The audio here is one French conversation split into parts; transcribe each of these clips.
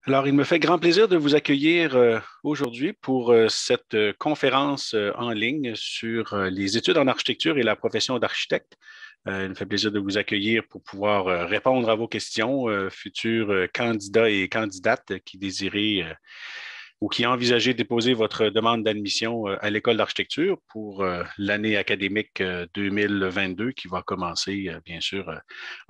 Alors, il me fait grand plaisir de vous accueillir aujourd'hui pour cette conférence en ligne sur les études en architecture et la profession d'architecte. Il me fait plaisir de vous accueillir pour pouvoir répondre à vos questions, futurs candidats et candidates qui désirez ou qui envisagez de déposer votre demande d'admission à l'école d'architecture pour l'année académique 2022 qui va commencer, bien sûr,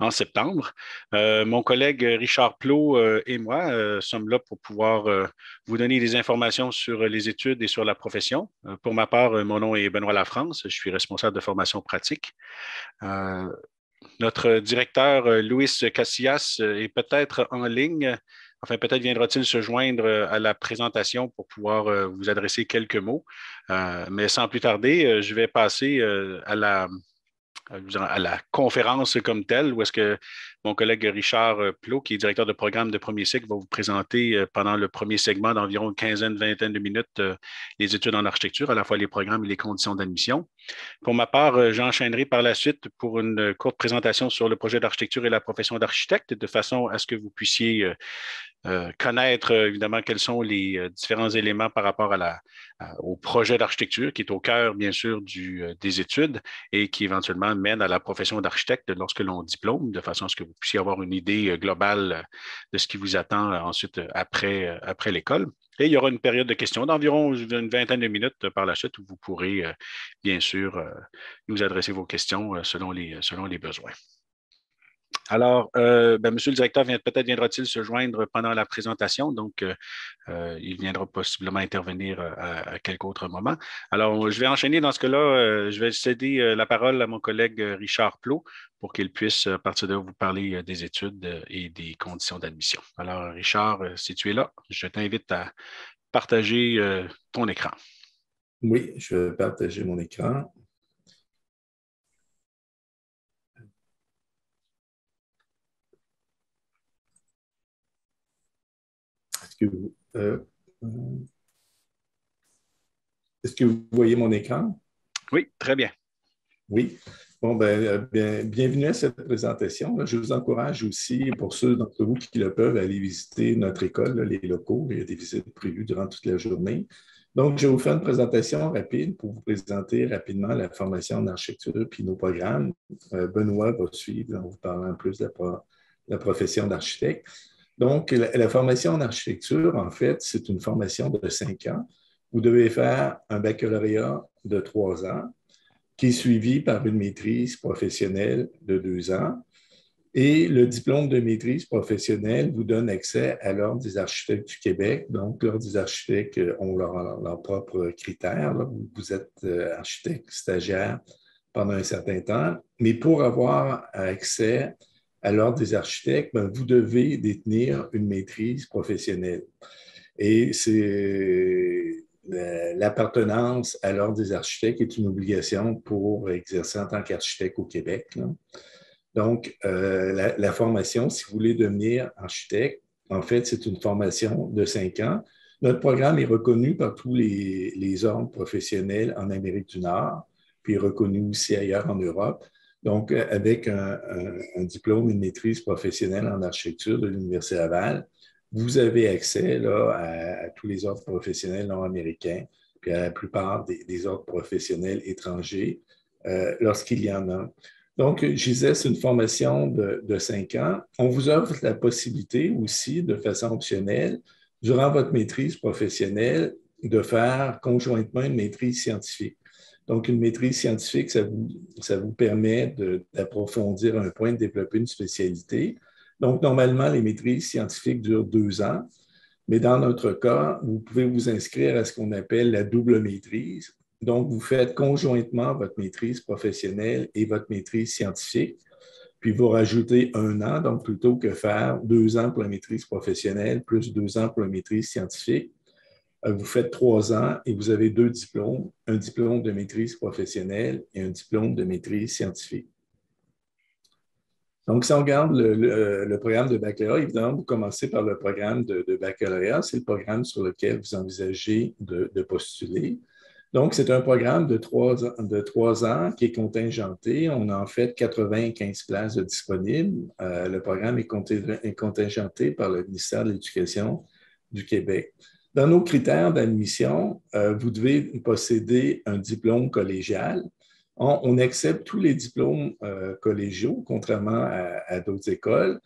en septembre. Mon collègue Richard Plot et moi sommes là pour pouvoir vous donner des informations sur les études et sur la profession. Pour ma part, mon nom est Benoît Lafrance. Je suis responsable de formation pratique. Euh, Notre directeur, Louis Casillas, est peut-être en ligne. Enfin, peut-être viendra-t-il se joindre à la présentation pour pouvoir vous adresser quelques mots. Mais sans plus tarder, je vais passer à la conférence comme telle, où est-ce que mon collègue Richard Plot, qui est directeur de programme de premier cycle, va vous présenter pendant le premier segment d'environ une quinzaine, vingtaine de minutes les études en architecture, à la fois les programmes et les conditions d'admission. Pour ma part, j'enchaînerai par la suite pour une courte présentation sur le projet d'architecture et la profession d'architecte, de façon à ce que vous puissiez connaître évidemment quels sont les différents éléments par rapport au projet d'architecture qui est au cœur, bien sûr, des études et qui éventuellement mène à la profession d'architecte lorsque l'on diplôme, de façon à ce que vous puissiez avoir une idée globale de ce qui vous attend ensuite après l'école. Et il y aura une période de questions d'environ une vingtaine de minutes par la suite où vous pourrez, bien sûr, nous adresser vos questions selon les besoins. Alors, Monsieur le directeur peut-être viendra-t-il se joindre pendant la présentation, donc il viendra possiblement intervenir à quelque autre moment. Alors, je vais enchaîner dans ce cas-là. Je vais céder la parole à mon collègue Richard Plot pour qu'il puisse, à partir de là, vous parler des études et des conditions d'admission. Alors, Richard, si tu es là, je t'invite à partager ton écran. Oui, je vais partager mon écran. Est-ce que vous voyez mon écran? Oui, très bien. Oui. Bon, bienvenue à cette présentation. Je vous encourage aussi, pour ceux d'entre vous qui le peuvent, à aller visiter notre école, les locaux. Il y a des visites prévues durant toute la journée. Donc, je vais vous faire une présentation rapide pour vous présenter rapidement la formation en architecture puis nos programmes. Benoît va suivre en vous parlant plus de la profession d'architecte. Donc, la formation en architecture, en fait, c'est une formation de 5 ans. Vous devez faire un baccalauréat de 3 ans qui est suivi par une maîtrise professionnelle de 2 ans. Et le diplôme de maîtrise professionnelle vous donne accès à l'Ordre des architectes du Québec. Donc, l'Ordre des architectes ont leurs propres critères. Là. Vous êtes architecte stagiaire pendant un certain temps. Mais pour avoir accès à l'Ordre des architectes, vous devez détenir une maîtrise professionnelle. Et c'est l'appartenance à l'Ordre des architectes est une obligation pour exercer en tant qu'architecte au Québec. Là. Donc, la formation, si vous voulez devenir architecte, en fait, c'est une formation de 5 ans. Notre programme est reconnu par tous les ordres professionnels en Amérique du Nord, puis reconnu aussi ailleurs en Europe. Donc, avec un diplôme, une maîtrise professionnelle en architecture de l'Université Laval, vous avez accès là, à tous les ordres professionnels nord-américains, puis à la plupart des ordres professionnels étrangers, lorsqu'il y en a. Donc, je disais, c'est une formation de 5 ans. On vous offre la possibilité aussi, de façon optionnelle, durant votre maîtrise professionnelle, de faire conjointement une maîtrise scientifique. Donc, une maîtrise scientifique, ça vous permet d'approfondir un point, de développer une spécialité. Donc, normalement, les maîtrises scientifiques durent 2 ans, mais dans notre cas, vous pouvez vous inscrire à ce qu'on appelle la double maîtrise. Donc, vous faites conjointement votre maîtrise professionnelle et votre maîtrise scientifique, puis vous rajoutez 1 an, donc plutôt que faire 2 ans pour la maîtrise professionnelle plus 2 ans pour la maîtrise scientifique, vous faites 3 ans et vous avez 2 diplômes, un diplôme de maîtrise professionnelle et un diplôme de maîtrise scientifique. Donc, si on regarde le programme de baccalauréat, évidemment, vous commencez par le programme de baccalauréat. C'est le programme sur lequel vous envisagez de postuler. Donc, c'est un programme de 3 ans qui est contingenté. On a en fait 95 places de disponibles. Le programme est contingenté par le ministère de l'Éducation du Québec. Dans nos critères d'admission, vous devez posséder un diplôme collégial. On accepte tous les diplômes collégiaux, contrairement à d'autres écoles,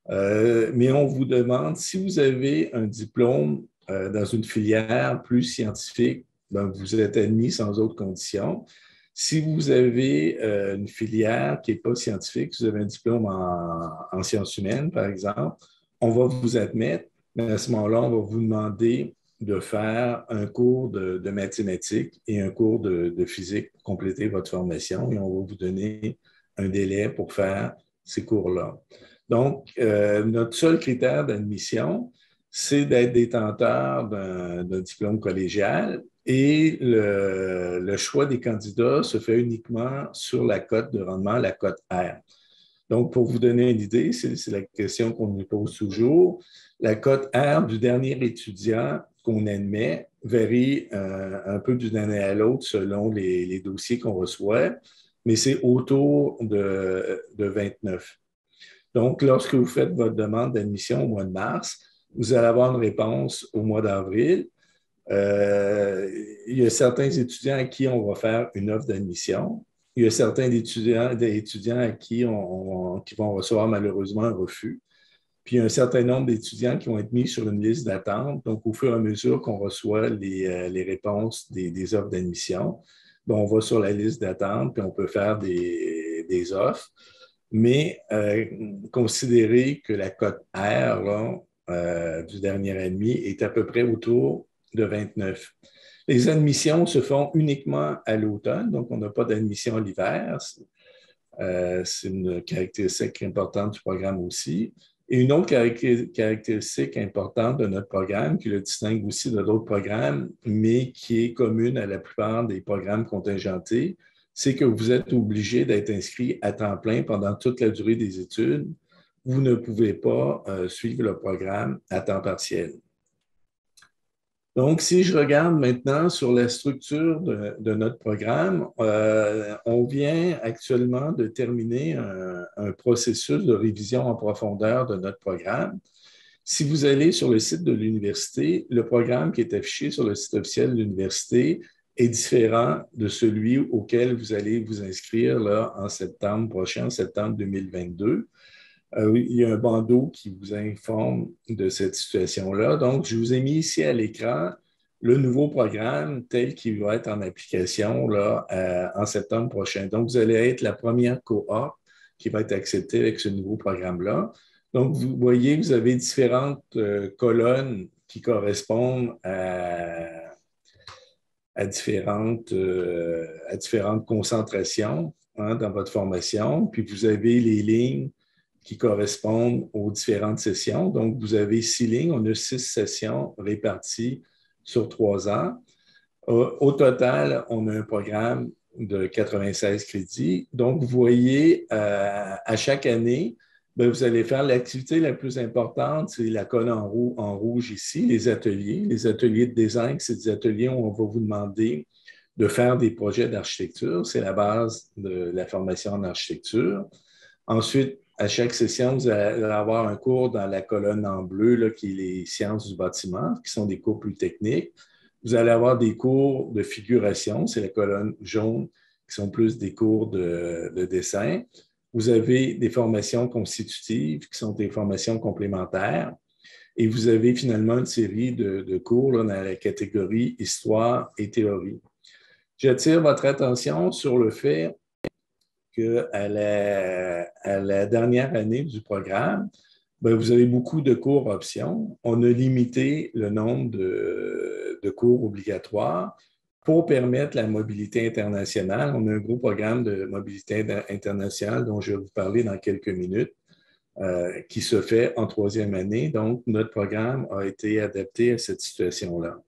mais on vous demande, si vous avez un diplôme dans une filière plus scientifique, ben, vous êtes admis sans autres conditions. Si vous avez une filière qui n'est pas scientifique, vous avez un diplôme en sciences humaines, par exemple, on va vous admettre, mais à ce moment-là, on va vous demander de faire un cours de mathématiques et un cours de physique pour compléter votre formation, et on va vous donner un délai pour faire ces cours-là. Donc, notre seul critère d'admission, c'est d'être détenteur d'un diplôme collégial, et le choix des candidats se fait uniquement sur la cote de rendement, la cote R. Donc, pour vous donner une idée, c'est la question qu'on nous pose toujours, la cote R du dernier étudiant qu'on admet varie un peu d'une année à l'autre selon les dossiers qu'on reçoit, mais c'est autour de 29. Donc, lorsque vous faites votre demande d'admission au mois de mars, vous allez avoir une réponse au mois d'avril. Il y a certains étudiants à qui on va faire une offre d'admission. Il y a certains étudiants à qui qui vont recevoir malheureusement un refus. Puis il y a un certain nombre d'étudiants qui vont être mis sur une liste d'attente. Donc, au fur et à mesure qu'on reçoit les réponses des offres d'admission, ben, on va sur la liste d'attente, puis on peut faire des offres. Mais considérez que la cote R là, du dernier admis est à peu près autour de 29. Les admissions se font uniquement à l'automne, donc on n'a pas d'admission l'hiver. C'est une caractéristique importante du programme aussi. Et une autre caractéristique importante de notre programme, qui le distingue aussi de d'autres programmes, mais qui est commune à la plupart des programmes contingentés, c'est que vous êtes obligé d'être inscrit à temps plein pendant toute la durée des études. Vous ne pouvez pas suivre le programme à temps partiel. Donc, si je regarde maintenant sur la structure de notre programme, on vient actuellement de terminer un processus de révision en profondeur de notre programme. Si vous allez sur le site de l'université, le programme qui est affiché sur le site officiel de l'université est différent de celui auquel vous allez vous inscrire là, en septembre prochain, en septembre 2022. Il y a un bandeau qui vous informe de cette situation-là. Donc, je vous ai mis ici à l'écran le nouveau programme tel qu'il va être en application là, en septembre prochain. Donc, vous allez être la première cohorte qui va être acceptée avec ce nouveau programme-là. Donc, vous voyez, vous avez différentes colonnes qui correspondent à différentes concentrations dans votre formation. Puis, vous avez les lignes qui correspondent aux différentes sessions. Donc, vous avez 6 lignes. On a 6 sessions réparties sur 3 ans. Au total, on a un programme de 96 crédits. Donc, vous voyez, à chaque année, bien, vous allez faire l'activité la plus importante, c'est la colonne en rouge ici, les ateliers. Les ateliers de design, c'est des ateliers où on va vous demander de faire des projets d'architecture. C'est la base de la formation en architecture. Ensuite, à chaque session, vous allez avoir un cours dans la colonne en bleu, là, qui est les sciences du bâtiment, qui sont des cours plus techniques. Vous allez avoir des cours de figuration, c'est la colonne jaune, qui sont plus des cours de dessin. Vous avez des formations constitutives, qui sont des formations complémentaires. Et vous avez finalement une série de cours là, dans la catégorie histoire et théorie. J'attire votre attention sur le fait qu'à la dernière année du programme, bien, vous avez beaucoup de cours options. On a limité le nombre de cours obligatoires pour permettre la mobilité internationale. On a un gros programme de mobilité internationale dont je vais vous parler dans quelques minutes, qui se fait en 3e année. Donc, notre programme a été adapté à cette situation-là.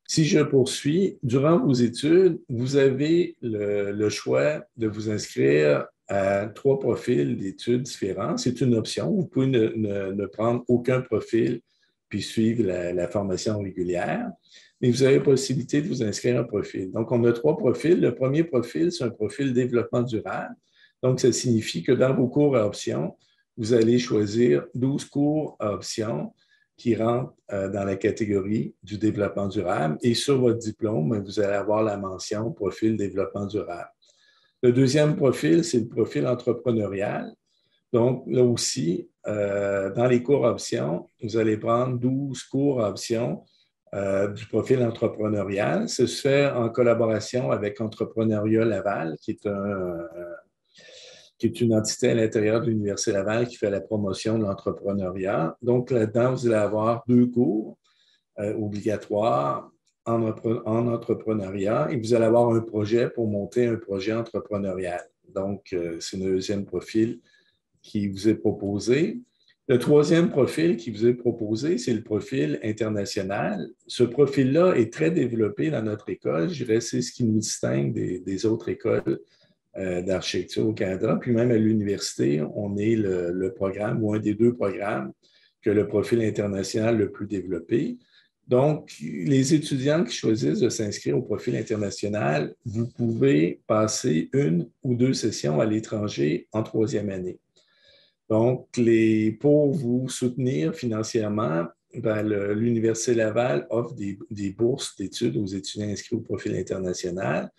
Si je poursuis, durant vos études, vous avez le choix de vous inscrire à 3 profils d'études différents. C'est une option. Vous pouvez ne prendre aucun profil puis suivre la formation régulière. Mais vous avez la possibilité de vous inscrire à un profil. Donc, on a 3 profils. Le premier profil, c'est un profil développement durable. Donc, ça signifie que dans vos cours à option, vous allez choisir 12 cours à option qui rentrent dans la catégorie du développement durable. Et sur votre diplôme, vous allez avoir la mention profil développement durable. Le deuxième profil, c'est le profil entrepreneurial. Donc, là aussi, dans les cours à option, vous allez prendre 12 cours à option du profil entrepreneurial. Ça se fait en collaboration avec Entrepreneuriat Laval, qui est une entité à l'intérieur de l'Université Laval qui fait la promotion de l'entrepreneuriat. Donc, là-dedans, vous allez avoir 2 cours obligatoires en entrepreneuriat et vous allez avoir un projet pour monter un projet entrepreneurial. Donc, c'est le deuxième profil qui vous est proposé. Le troisième profil qui vous est proposé, c'est le profil international. Ce profil-là est très développé dans notre école. Je dirais que c'est ce qui nous distingue des autres écoles d'architecture au Canada. Puis même à l'université, on est le programme ou un des 2 programmes que le profil international le plus développé. Donc, les étudiants qui choisissent de s'inscrire au profil international, vous pouvez passer 1 ou 2 sessions à l'étranger en 3e année. Donc, pour vous soutenir financièrement, l'Université Laval offre des bourses d'études aux étudiants inscrits au profil international.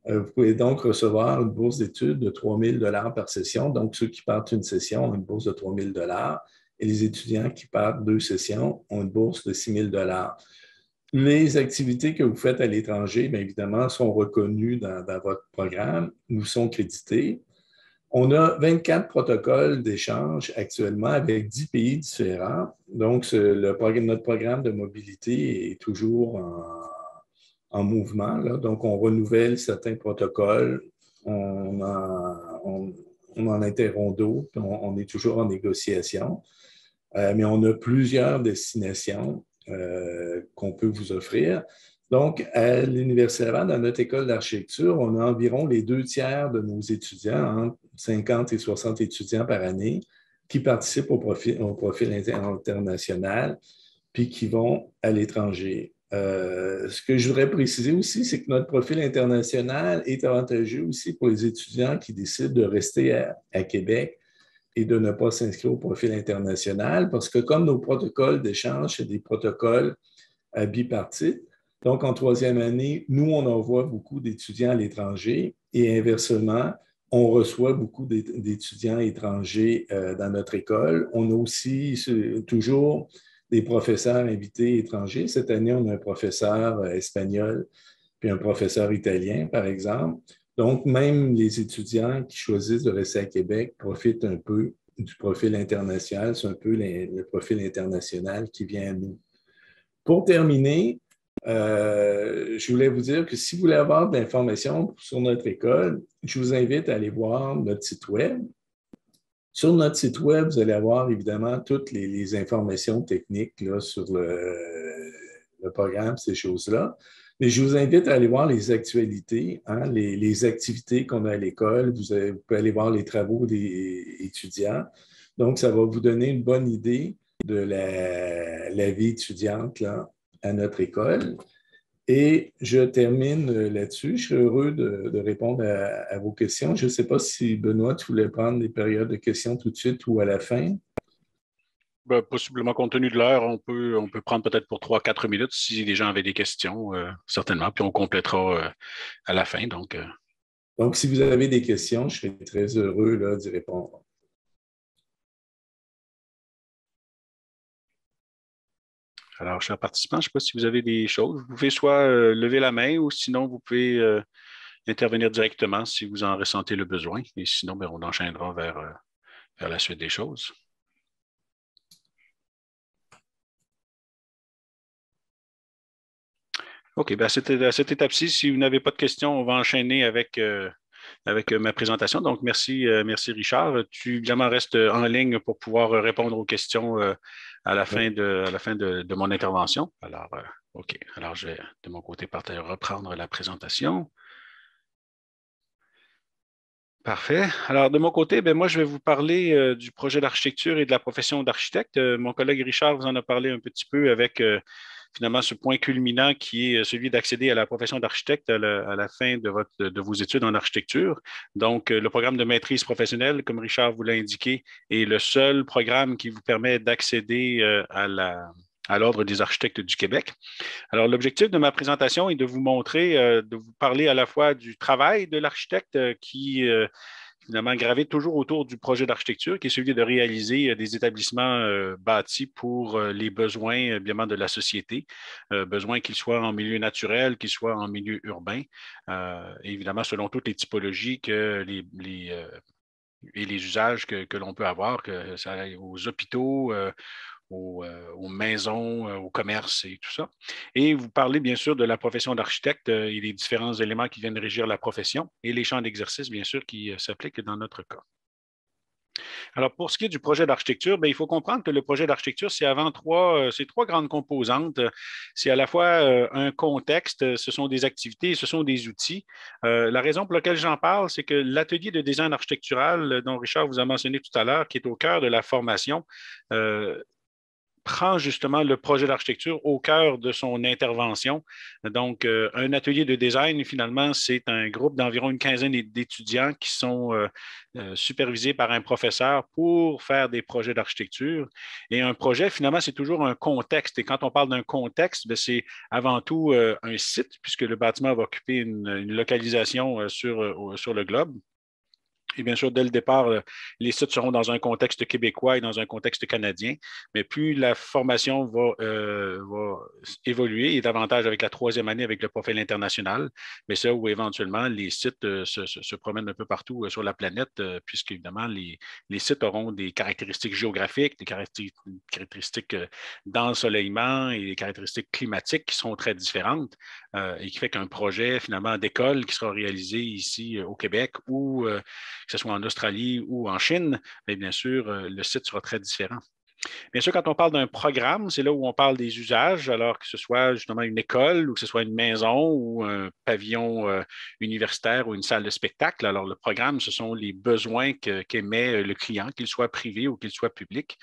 Vous pouvez donc recevoir une bourse d'études de 3 000 $ par session. Donc, ceux qui partent une session ont une bourse de 3 000 $ et les étudiants qui partent 2 sessions ont une bourse de 6 000 $. Les activités que vous faites à l'étranger, bien évidemment, sont reconnues dans votre programme, nous sont créditées. On a 24 protocoles d'échange actuellement avec 10 pays différents. Donc, notre programme de mobilité est toujours en mouvement, là. Donc, on renouvelle certains protocoles, on en interrompt d'autres, on est toujours en négociation. Mais on a plusieurs destinations qu'on peut vous offrir. Donc, à l'Université Laval, dans notre école d'architecture, on a environ les 2/3 de nos étudiants, entre 50 et 60 étudiants par année, qui participent au profil international, puis qui vont à l'étranger. Ce que je voudrais préciser aussi, c'est que notre profil international est avantageux aussi pour les étudiants qui décident de rester à Québec et de ne pas s'inscrire au profil international, parce que comme nos protocoles d'échange, c'est des protocoles bipartites, donc en 3e année, nous, on envoie beaucoup d'étudiants à l'étranger et inversement, on reçoit beaucoup d'étudiants étrangers dans notre école. On a aussi toujours des professeurs invités étrangers. Cette année, on a un professeur espagnol puis un professeur italien, par exemple. Donc, même les étudiants qui choisissent de rester à Québec profitent un peu du profil international. C'est un peu le profil international qui vient à nous. Pour terminer, je voulais vous dire que si vous voulez avoir de l'information sur notre école, je vous invite à aller voir notre site Web. Sur notre site Web, vous allez avoir évidemment toutes les informations techniques là, sur le programme, ces choses-là. Mais je vous invite à aller voir les actualités, hein, les activités qu'on a à l'école. Vous pouvez aller voir les travaux des étudiants. Donc, ça va vous donner une bonne idée de la vie étudiante là, à notre école. Et je termine là-dessus. Je serais heureux de répondre à vos questions. Je ne sais pas si, Benoît, tu voulais prendre des périodes de questions tout de suite ou à la fin. Ben, possiblement, compte tenu de l'heure, on peut prendre peut-être pour 3-4 minutes si les gens avaient des questions, certainement, puis on complétera à la fin. Donc, si vous avez des questions, je serais très heureux là, d'y répondre. Alors, chers participants, je ne sais pas si vous avez des choses. Vous pouvez soit lever la main ou sinon, vous pouvez intervenir directement si vous en ressentez le besoin. Et sinon, ben, on enchaînera vers la suite des choses. OK, ben à cette étape-ci, si vous n'avez pas de questions, on va enchaîner avec ma présentation. Donc, merci Richard. Tu évidemment restes en ligne pour pouvoir répondre aux questions à la fin de mon intervention. Alors, OK. Alors, je vais de mon côté reprendre la présentation. Parfait. Alors, de mon côté, ben, moi, je vais vous parler du projet d'architecture et de la profession d'architecte. Mon collègue Richard vous en a parlé un petit peu avec finalement ce point culminant qui est celui d'accéder à la profession d'architecte à la fin de vos études en architecture. Donc, le programme de maîtrise professionnelle, comme Richard vous l'a indiqué, est le seul programme qui vous permet d'accéder à l'Ordre des architectes du Québec. Alors, l'objectif de ma présentation est de vous montrer, de vous parler à la fois du travail de l'architecte qui finalement gravite toujours autour du projet d'architecture, qui est celui de réaliser des établissements bâtis pour les besoins, bien évidemment, de la société, besoins qu'ils soient en milieu naturel, qu'ils soient en milieu urbain, évidemment, selon toutes les typologies et les usages que l'on peut avoir, que ça aille aux hôpitaux, aux maisons, au commerce et tout ça. Et vous parlez bien sûr de la profession d'architecte et les différents éléments qui viennent régir la profession et les champs d'exercice, bien sûr, qui s'appliquent dans notre cas. Alors, pour ce qui est du projet d'architecture, bien, il faut comprendre que le projet d'architecture, c'est avant c'est trois grandes composantes. C'est à la fois un contexte, ce sont des activités, ce sont des outils. La raison pour laquelle j'en parle, c'est que l'atelier de design architectural dont Richard vous a mentionné tout à l'heure, qui est au cœur de la formation, prend justement le projet d'architecture au cœur de son intervention. Donc, un atelier de design, finalement, c'est un groupe d'environ une quinzaine d'étudiants qui sont supervisés par un professeur pour faire des projets d'architecture. Et un projet, finalement, c'est toujours un contexte. Et quand on parle d'un contexte, c'est avant tout un site, puisque le bâtiment va occuper une localisation sur le globe. Et bien sûr, dès le départ, les sites seront dans un contexte québécois et dans un contexte canadien, mais plus la formation va évoluer et davantage avec la troisième année avec le profil international, mais ça où éventuellement les sites se promènent un peu partout sur la planète, puisque évidemment les sites auront des caractéristiques géographiques, des caractéristiques d'ensoleillement et des caractéristiques climatiques qui sont très différentes et qui fait qu'un projet finalement d'école qui sera réalisé ici au Québec ou que ce soit en Australie ou en Chine, mais bien sûr, le site sera très différent. Bien sûr, quand on parle d'un programme, c'est là où on parle des usages, alors que ce soit justement une école ou que ce soit une maison ou un pavillon universitaire ou une salle de spectacle. Alors, le programme, ce sont les besoins qu'émet le client, qu'il soit privé ou qu'il soit public.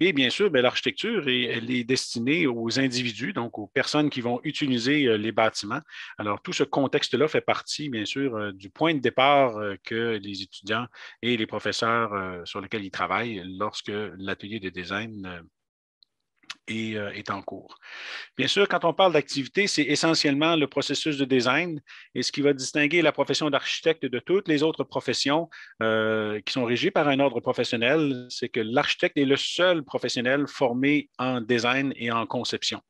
Et bien sûr, bien, l'architecture, elle est destinée aux individus, donc aux personnes qui vont utiliser les bâtiments. Alors, tout ce contexte-là fait partie, bien sûr, du point de départ que les étudiants et les professeurs sur lesquels ils travaillent lorsque l'atelier de design est en cours. Bien sûr, quand on parle d'activité, c'est essentiellement le processus de design et ce qui va distinguer la profession d'architecte de toutes les autres professions qui sont régies par un ordre professionnel, c'est que l'architecte est le seul professionnel formé en design et en conception.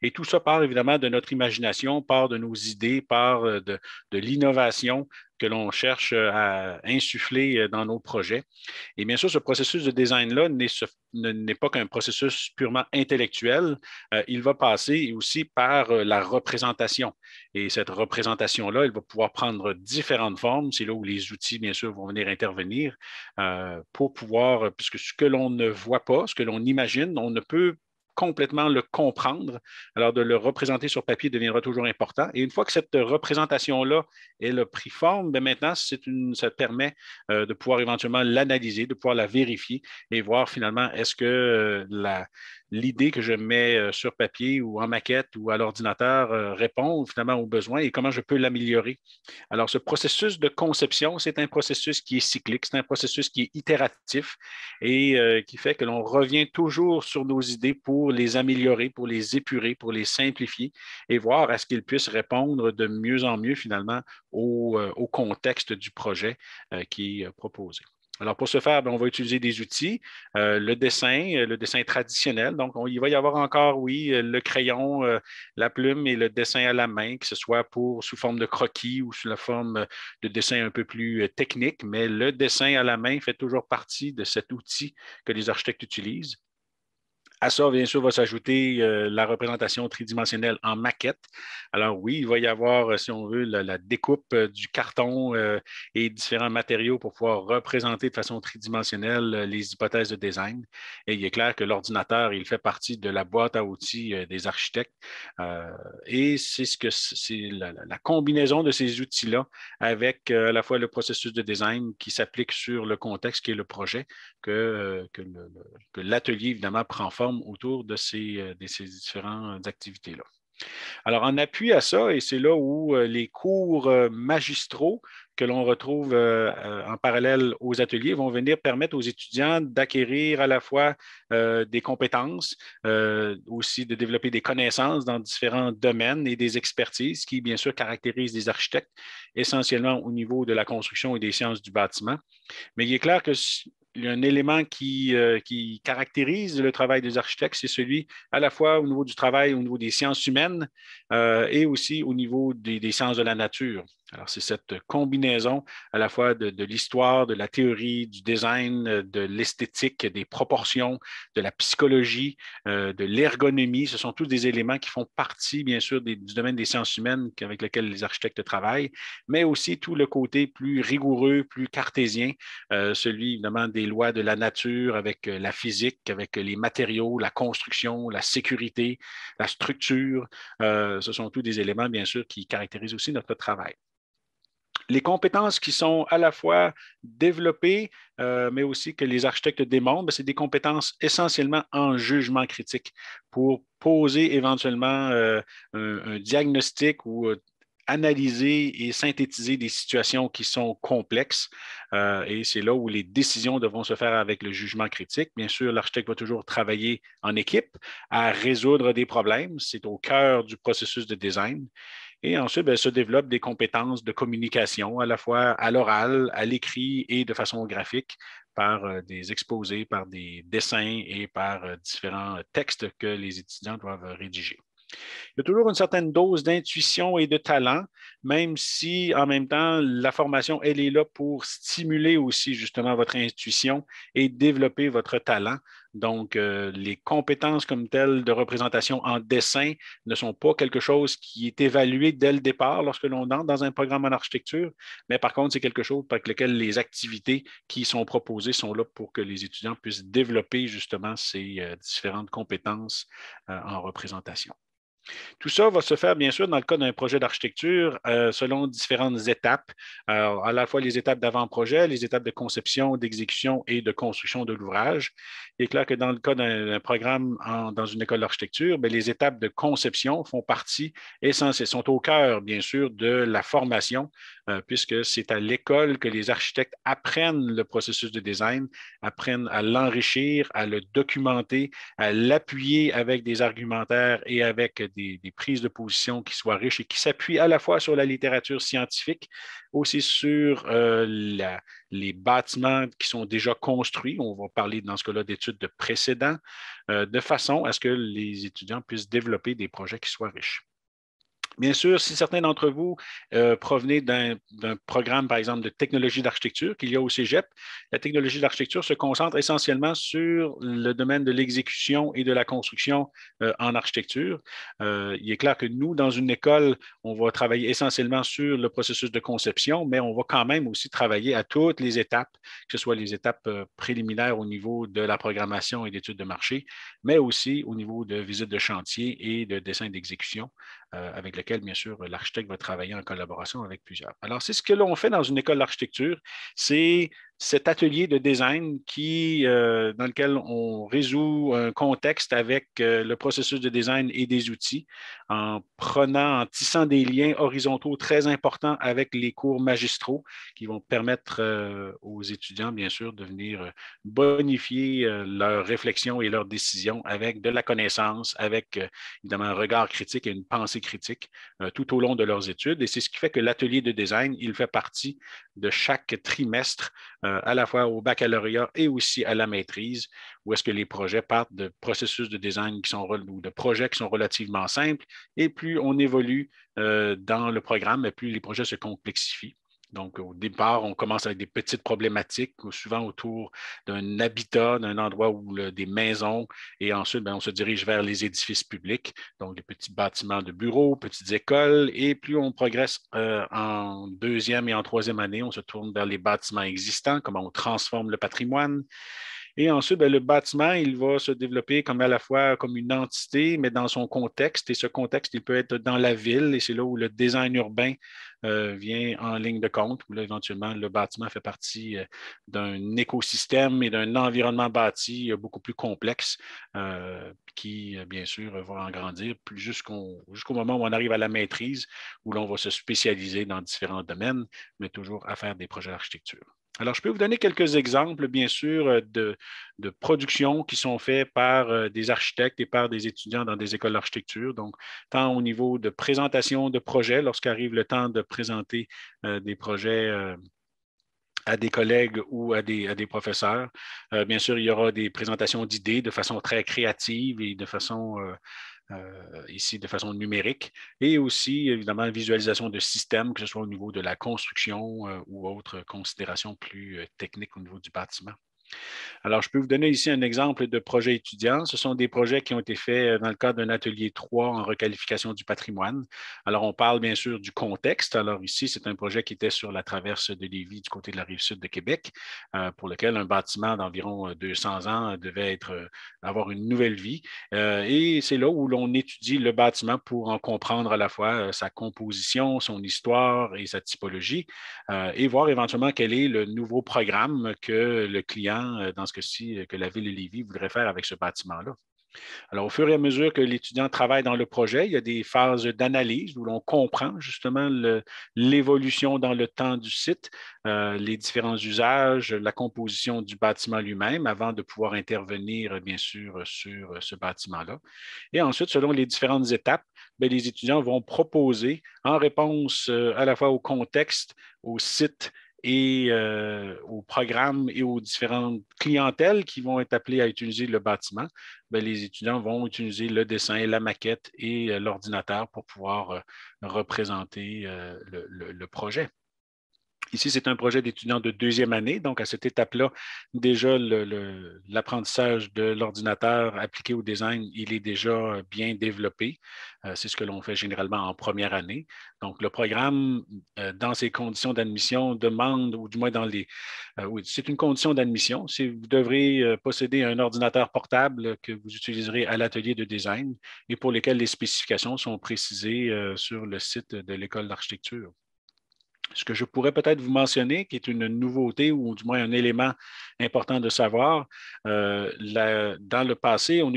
Et tout ça part évidemment de notre imagination, part de nos idées, part de l'innovation que l'on cherche à insuffler dans nos projets. Et bien sûr, ce processus de design-là n'est pas qu'un processus purement intellectuel. Il va passer aussi par la représentation. Et cette représentation-là, elle va pouvoir prendre différentes formes. C'est là où les outils, bien sûr, vont venir intervenir pour pouvoir, puisque ce que l'on ne voit pas, ce que l'on imagine, on ne peut complètement le comprendre. Alors, de le représenter sur papier deviendra toujours important. Et une fois que cette représentation-là, elle a pris forme, bien maintenant, ça permet de pouvoir éventuellement l'analyser, de pouvoir la vérifier et voir finalement est-ce que l'idée que je mets sur papier ou en maquette ou à l'ordinateur répond finalement aux besoins et comment je peux l'améliorer. Alors, ce processus de conception, c'est un processus qui est cyclique, c'est un processus qui est itératif et qui fait que l'on revient toujours sur nos idées pour les améliorer, pour les épurer, pour les simplifier et voir à ce qu'ils puissent répondre de mieux en mieux finalement au contexte du projet qui est proposé. Alors, pour ce faire, on va utiliser des outils, le dessin traditionnel. Donc, il va y avoir encore, oui, le crayon, la plume et le dessin à la main, que ce soit sous forme de croquis ou sous la forme de dessin un peu plus technique, mais le dessin à la main fait toujours partie de cet outil que les architectes utilisent. À ça, bien sûr, va s'ajouter la représentation tridimensionnelle en maquette. Alors oui, il va y avoir, si on veut, la découpe du carton et différents matériaux pour pouvoir représenter de façon tridimensionnelle les hypothèses de design. Et il est clair que l'ordinateur, il fait partie de la boîte à outils des architectes. Euh, et c'est ce que c'est la combinaison de ces outils-là avec à la fois le processus de design qui s'applique sur le contexte qui est le projet que l'atelier, évidemment, prend forme autour de ces différentes activités-là. Alors, en appui à ça, et c'est là où les cours magistraux que l'on retrouve en parallèle aux ateliers vont venir permettre aux étudiants d'acquérir à la fois des compétences, aussi de développer des connaissances dans différents domaines et des expertises qui, bien sûr, caractérisent les architectes essentiellement au niveau de la construction et des sciences du bâtiment. Mais il est clair que il y a un élément qui caractérise le travail des architectes, c'est celui à la fois au niveau du travail, au niveau des sciences humaines et aussi au niveau des sciences de la nature. Alors, c'est cette combinaison à la fois de l'histoire, de la théorie, du design, de l'esthétique, des proportions, de la psychologie, de l'ergonomie. Ce sont tous des éléments qui font partie, bien sûr, du domaine des sciences humaines avec lequel les architectes travaillent, mais aussi tout le côté plus rigoureux, plus cartésien, celui, évidemment, des lois de la nature avec la physique, avec les matériaux, la construction, la sécurité, la structure. Ce sont tous des éléments, bien sûr, qui caractérisent aussi notre travail. Les compétences qui sont à la fois développées, mais aussi que les architectes démontrent, c'est des compétences essentiellement en jugement critique pour poser éventuellement un diagnostic ou analyser et synthétiser des situations qui sont complexes. Et c'est là où les décisions devront se faire avec le jugement critique. Bien sûr, l'architecte va toujours travailler en équipe à résoudre des problèmes. C'est au cœur du processus de design. Et ensuite, bien, se développent des compétences de communication, à la fois à l'oral, à l'écrit et de façon graphique, par des exposés, par des dessins et par différents textes que les étudiants doivent rédiger. Il y a toujours une certaine dose d'intuition et de talent, même si en même temps, la formation, elle est là pour stimuler aussi justement votre intuition et développer votre talent. Donc, les compétences comme telles de représentation en dessin ne sont pas quelque chose qui est évalué dès le départ lorsque l'on entre dans un programme en architecture, mais par contre, c'est quelque chose avec lequel les activités qui sont proposées sont là pour que les étudiants puissent développer justement ces différentes compétences en représentation. Tout ça va se faire, bien sûr, dans le cas d'un projet d'architecture, selon différentes étapes. Alors, à la fois les étapes d'avant-projet, les étapes de conception, d'exécution et de construction de l'ouvrage. Il est clair que dans le cas d'un programme dans une école d'architecture, bien, les étapes de conception font partie essentielles, sont au cœur, bien sûr, de la formation, puisque c'est à l'école que les architectes apprennent le processus de design, apprennent à l'enrichir, à le documenter, à l'appuyer avec des argumentaires et avec des prises de position qui soient riches et qui s'appuient à la fois sur la littérature scientifique, aussi sur les bâtiments qui sont déjà construits. On va parler dans ce cas-là d'études de précédents, de façon à ce que les étudiants puissent développer des projets qui soient riches. Bien sûr, si certains d'entre vous provenaient d'un programme, par exemple, de technologie d'architecture qu'il y a au Cégep, la technologie d'architecture se concentre essentiellement sur le domaine de l'exécution et de la construction en architecture. Il est clair que nous, dans une école, on va travailler essentiellement sur le processus de conception, mais on va quand même aussi travailler à toutes les étapes, que ce soit les étapes préliminaires au niveau de la programmation et d'études de marché, mais aussi au niveau de visite de chantier et de dessin d'exécution avec lequel, bien sûr, l'architecte va travailler en collaboration avec plusieurs. Alors, c'est ce que l'on fait dans une école d'architecture, c'est cet atelier de design dans lequel on résout un contexte avec le processus de design et des outils, en tissant des liens horizontaux très importants avec les cours magistraux qui vont permettre aux étudiants, bien sûr, de venir bonifier leurs réflexions et leurs décisions avec de la connaissance, avec évidemment un regard critique et une pensée critique tout au long de leurs études. Et c'est ce qui fait que l'atelier de design, il fait partie de chaque trimestre, à la fois au baccalauréat et aussi à la maîtrise, où est-ce que les projets partent de processus de design ou de projets qui sont relativement simples, et plus on évolue dans le programme, plus les projets se complexifient. Donc, au départ, on commence avec des petites problématiques, souvent autour d'un habitat, d'un endroit où des maisons, et ensuite, on se dirige vers les édifices publics, donc les petits bâtiments de bureaux, petites écoles, et plus on progresse en deuxième et en troisième année, on se tourne vers les bâtiments existants, comment on transforme le patrimoine. Et ensuite, le bâtiment, il va se développer comme à la fois comme une entité, mais dans son contexte. Et ce contexte, il peut être dans la ville, et c'est là où le design urbain vient en ligne de compte, où là, éventuellement, le bâtiment fait partie d'un écosystème et d'un environnement bâti beaucoup plus complexe qui, bien sûr, va en grandir jusqu'au moment où on arrive à la maîtrise, où l'on va se spécialiser dans différents domaines, mais toujours à faire des projets d'architecture. Alors, je peux vous donner quelques exemples, bien sûr, de productions qui sont faites par des architectes et par des étudiants dans des écoles d'architecture. Donc, tant au niveau de présentation de projets, lorsqu'arrive le temps de présenter des projets à des collègues ou à des professeurs. Bien sûr, il y aura des présentations d'idées de façon très créative et de façon ici de façon numérique, et aussi, évidemment, visualisation de systèmes, que ce soit au niveau de la construction ou autres considérations plus techniques au niveau du bâtiment. Alors, je peux vous donner ici un exemple de projet étudiant. Ce sont des projets qui ont été faits dans le cadre d'un atelier 3 en requalification du patrimoine. Alors, on parle bien sûr du contexte. Alors, ici, c'est un projet qui était sur la traverse de Lévis du côté de la rive sud de Québec, pour lequel un bâtiment d'environ 200 ans devait avoir une nouvelle vie. Et c'est là où l'on étudie le bâtiment pour en comprendre à la fois sa composition, son histoire et sa typologie, et voir éventuellement quel est le nouveau programme que le client, dans ce cas-ci, que la ville de Lévis voudrait faire avec ce bâtiment-là. Alors, au fur et à mesure que l'étudiant travaille dans le projet, il y a des phases d'analyse où l'on comprend justement l'évolution dans le temps du site, les différents usages, la composition du bâtiment lui-même avant de pouvoir intervenir, bien sûr, sur ce bâtiment-là. Et ensuite, selon les différentes étapes, bien, les étudiants vont proposer, en réponse à la fois au contexte, au site et aux programmes et aux différentes clientèles qui vont être appelées à utiliser le bâtiment, bien, les étudiants vont utiliser le dessin, la maquette et l'ordinateur pour pouvoir représenter le projet. Ici, c'est un projet d'étudiants de deuxième année. Donc, à cette étape-là, déjà, l'apprentissage de l'ordinateur appliqué au design, il est déjà bien développé. C'est ce que l'on fait généralement en première année. Donc, le programme, dans ses conditions d'admission, demande, ou du moins dans les... oui, c'est une condition d'admission. Vous devrez posséder un ordinateur portable que vous utiliserez à l'atelier de design et pour lesquels les spécifications sont précisées sur le site de l'École d'architecture. Ce que je pourrais peut-être vous mentionner, qui est une nouveauté ou du moins un élément important de savoir, dans le passé, on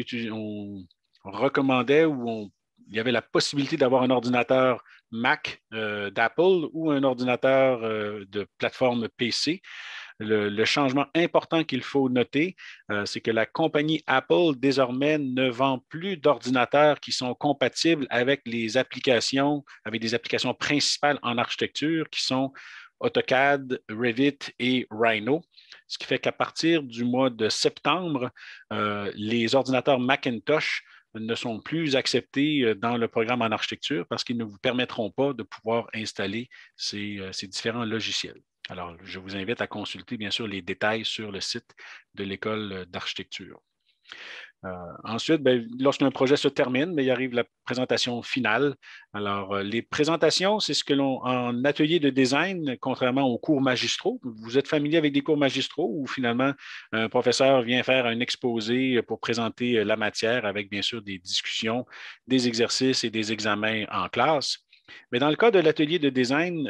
recommandait ou il y avait la possibilité d'avoir un ordinateur Mac d'Apple ou un ordinateur de plateforme PC. Le changement important qu'il faut noter, c'est que la compagnie Apple désormais ne vend plus d'ordinateurs qui sont compatibles avec les applications, avec des applications principales en architecture qui sont AutoCAD, Revit et Rhino. Ce qui fait qu'à partir du mois de septembre, les ordinateurs Macintosh ne sont plus acceptés dans le programme en architecture parce qu'ils ne vous permettront pas de pouvoir installer ces différents logiciels. Alors, je vous invite à consulter, bien sûr, les détails sur le site de l'École d'architecture. Ensuite, bien, lorsqu'un projet se termine, bien, il arrive la présentation finale. Alors, les présentations, c'est ce que l'on, en atelier de design, contrairement aux cours magistraux, vous êtes familier avec des cours magistraux où finalement un professeur vient faire un exposé pour présenter la matière avec bien sûr des discussions, des exercices et des examens en classe. Mais dans le cas de l'atelier de design,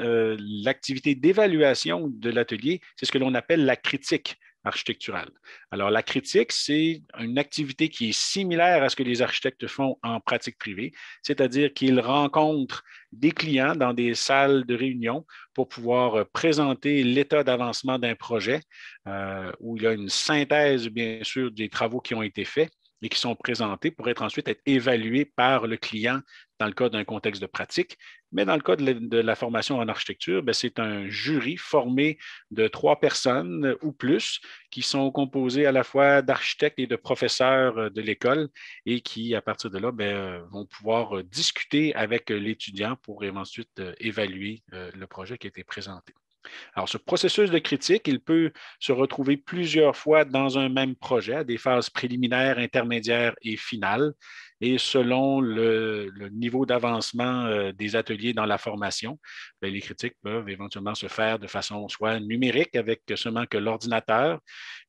l'activité d'évaluation de l'atelier, c'est ce que l'on appelle la critique architecturale. Alors, la critique, c'est une activité qui est similaire à ce que les architectes font en pratique privée, c'est-à-dire qu'ils rencontrent des clients dans des salles de réunion pour pouvoir présenter l'état d'avancement d'un projet où il y a une synthèse, bien sûr, des travaux qui ont été faits et qui sont présentés pour être évalués par le client dans le cas d'un contexte de pratique. Mais dans le cas de la formation en architecture, c'est un jury formé de 3 personnes ou plus qui sont composés à la fois d'architectes et de professeurs de l'école et qui, à partir de là, vont pouvoir discuter avec l'étudiant pour ensuite évaluer le projet qui a été présenté. Alors, ce processus de critique, il peut se retrouver plusieurs fois dans un même projet, à des phases préliminaires, intermédiaires et finales, et selon le niveau d'avancement des ateliers dans la formation, bien, les critiques peuvent éventuellement se faire de façon soit numérique avec seulement que l'ordinateur.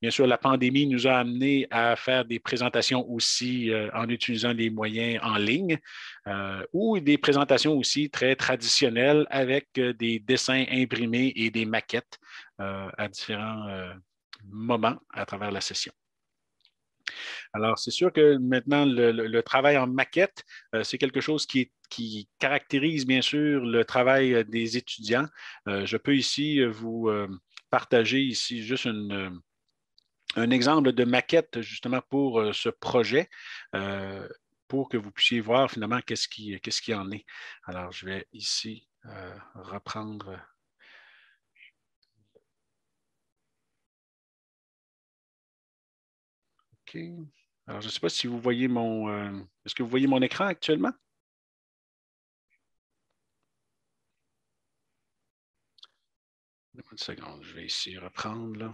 Bien sûr, la pandémie nous a amené à faire des présentations aussi en utilisant des moyens en ligne ou des présentations aussi très traditionnelles avec des dessins imprimés et des maquettes à différents moments à travers la session. Alors, c'est sûr que maintenant, le travail en maquette, c'est quelque chose qui caractérise bien sûr le travail des étudiants. Je peux ici vous partager ici juste un exemple de maquette justement pour ce projet. Pour que vous puissiez voir finalement qu'est-ce qui en est. Alors, je vais ici reprendre. OK. Alors, je ne sais pas si vous voyez est-ce que vous voyez mon écran actuellement? Une seconde, je vais ici reprendre. Là.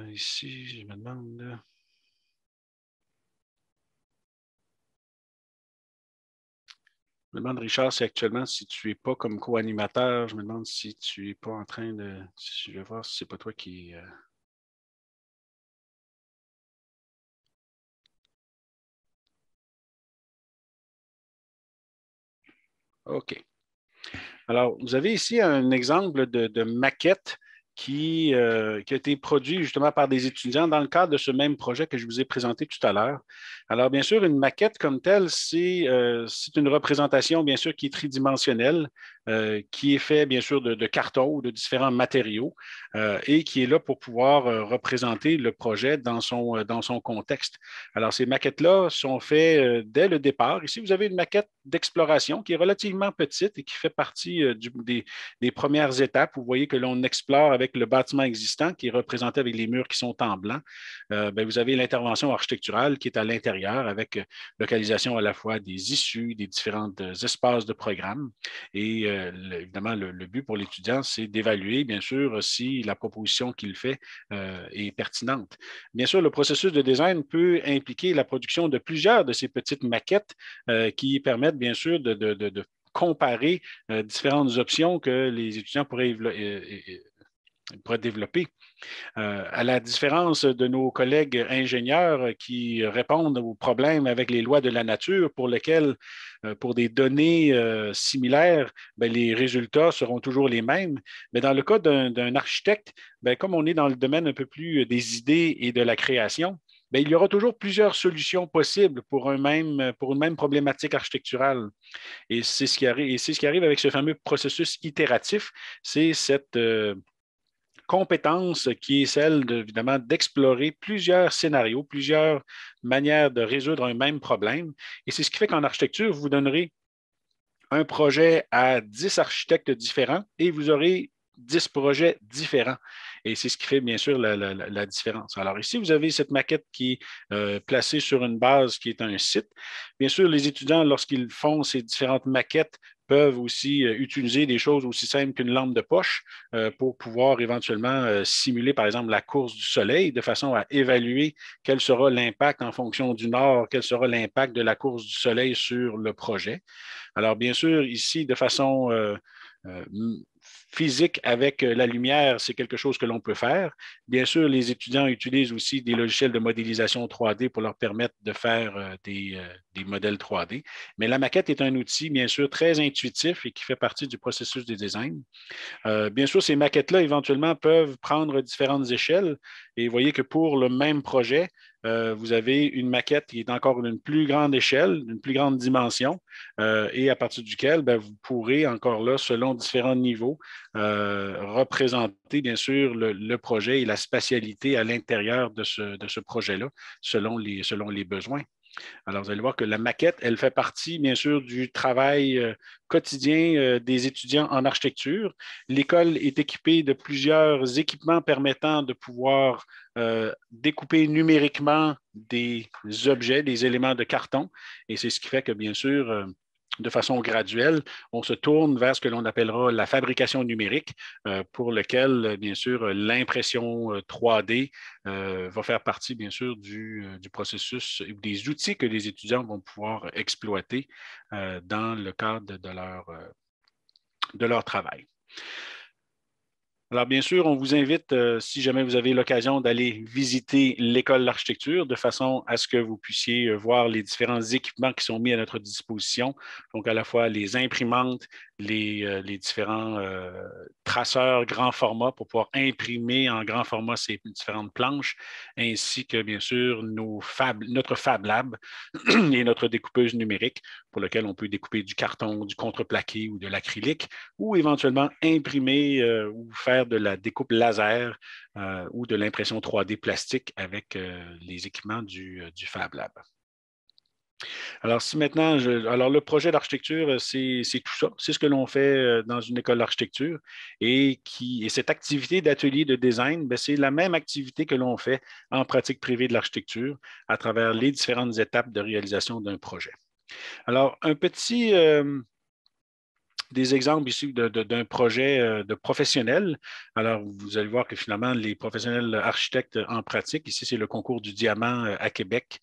Ici, je me demande. Là. Je me demande, Richard, si actuellement, si tu n'es pas comme co-animateur, je me demande si tu n'es pas en train de. Je vais voir si ce n'est pas toi qui. OK. Alors, vous avez ici un exemple de maquette qui a été produit justement par des étudiants dans le cadre de ce même projet que je vous ai présenté tout à l'heure. Alors, bien sûr, une maquette comme telle, c'est une représentation, bien sûr, qui est tridimensionnelle, qui est faite, bien sûr, de carton ou de différents matériaux et qui est là pour pouvoir représenter le projet dans son contexte. Alors, ces maquettes-là sont faites dès le départ. Ici, vous avez une maquette d'exploration qui est relativement petite et qui fait partie des premières étapes. Vous voyez que l'on explore avec le bâtiment existant qui est représenté avec les murs qui sont en blanc. Bien, vous avez l'intervention architecturale qui est à l'intérieur avec localisation à la fois des issues, des différents espaces de programme. Et évidemment, le but pour l'étudiant, c'est d'évaluer, bien sûr, si la proposition qu'il fait est pertinente. Bien sûr, le processus de design peut impliquer la production de plusieurs de ces petites maquettes qui permettent, bien sûr, de comparer différentes options que les étudiants pourraient développer. À la différence de nos collègues ingénieurs qui répondent aux problèmes avec les lois de la nature pour lesquels, pour des données similaires, bien, les résultats seront toujours les mêmes. Mais dans le cas d'un architecte, bien, comme on est dans le domaine un peu plus des idées et de la création, bien, il y aura toujours plusieurs solutions possibles pour une même problématique architecturale. Et c'est ce qui arrive avec ce fameux processus itératif, c'est cette compétence qui est celle, évidemment, d'explorer plusieurs scénarios, plusieurs manières de résoudre un même problème. Et c'est ce qui fait qu'en architecture, vous donnerez un projet à 10 architectes différents et vous aurez 10 projets différents. Et c'est ce qui fait, bien sûr, la différence. Alors ici, vous avez cette maquette qui est placée sur une base qui est un site. Bien sûr, les étudiants, lorsqu'ils font ces différentes maquettes, peuvent aussi utiliser des choses aussi simples qu'une lampe de poche pour pouvoir éventuellement simuler, par exemple, la course du soleil de façon à évaluer quel sera l'impact en fonction du nord, quel sera l'impact de la course du soleil sur le projet. Alors, bien sûr, ici, de façon euh, physique avec la lumière, c'est quelque chose que l'on peut faire. Bien sûr, les étudiants utilisent aussi des logiciels de modélisation 3D pour leur permettre de faire des modèles 3D. Mais la maquette est un outil, bien sûr, très intuitif et qui fait partie du processus de design. Bien sûr, ces maquettes-là, éventuellement, peuvent prendre différentes échelles. Et vous voyez que pour le même projet, vous avez une maquette qui est encore d'une plus grande échelle, d'une plus grande dimension, et à partir duquel ben, vous pourrez encore là, selon différents niveaux, représenter bien sûr le projet et la spatialité à l'intérieur de ce projet-là, selon les besoins. Alors, vous allez voir que la maquette, elle fait partie, bien sûr, du travail quotidien des étudiants en architecture. L'école est équipée de plusieurs équipements permettant de pouvoir découper numériquement des objets, des éléments de carton. Et c'est ce qui fait que, bien sûr, de façon graduelle, on se tourne vers ce que l'on appellera la fabrication numérique, pour lequel, bien sûr, l'impression 3D va faire partie, bien sûr, du processus, des outils que les étudiants vont pouvoir exploiter dans le cadre de leur travail. Alors, bien sûr, on vous invite, si jamais vous avez l'occasion d'aller visiter l'école d'architecture, de façon à ce que vous puissiez voir les différents équipements qui sont mis à notre disposition. Donc, à la fois les imprimantes, les différents traceurs grand format pour pouvoir imprimer en grand format ces différentes planches, ainsi que, bien sûr, notre Fab Lab et notre découpeuse numérique pour lequel on peut découper du carton, du contreplaqué ou de l'acrylique, ou éventuellement imprimer ou faire de la découpe laser ou de l'impression 3D plastique avec les équipements du Fab Lab. Alors, si maintenant, alors le projet d'architecture, c'est tout ça. C'est ce que l'on fait dans une école d'architecture et cette activité d'atelier de design, c'est la même activité que l'on fait en pratique privée de l'architecture à travers les différentes étapes de réalisation d'un projet. Alors, des exemples ici d'un projet de professionnel. Alors, vous allez voir que finalement, les professionnels architectes en pratique, ici, c'est le concours du diamant à Québec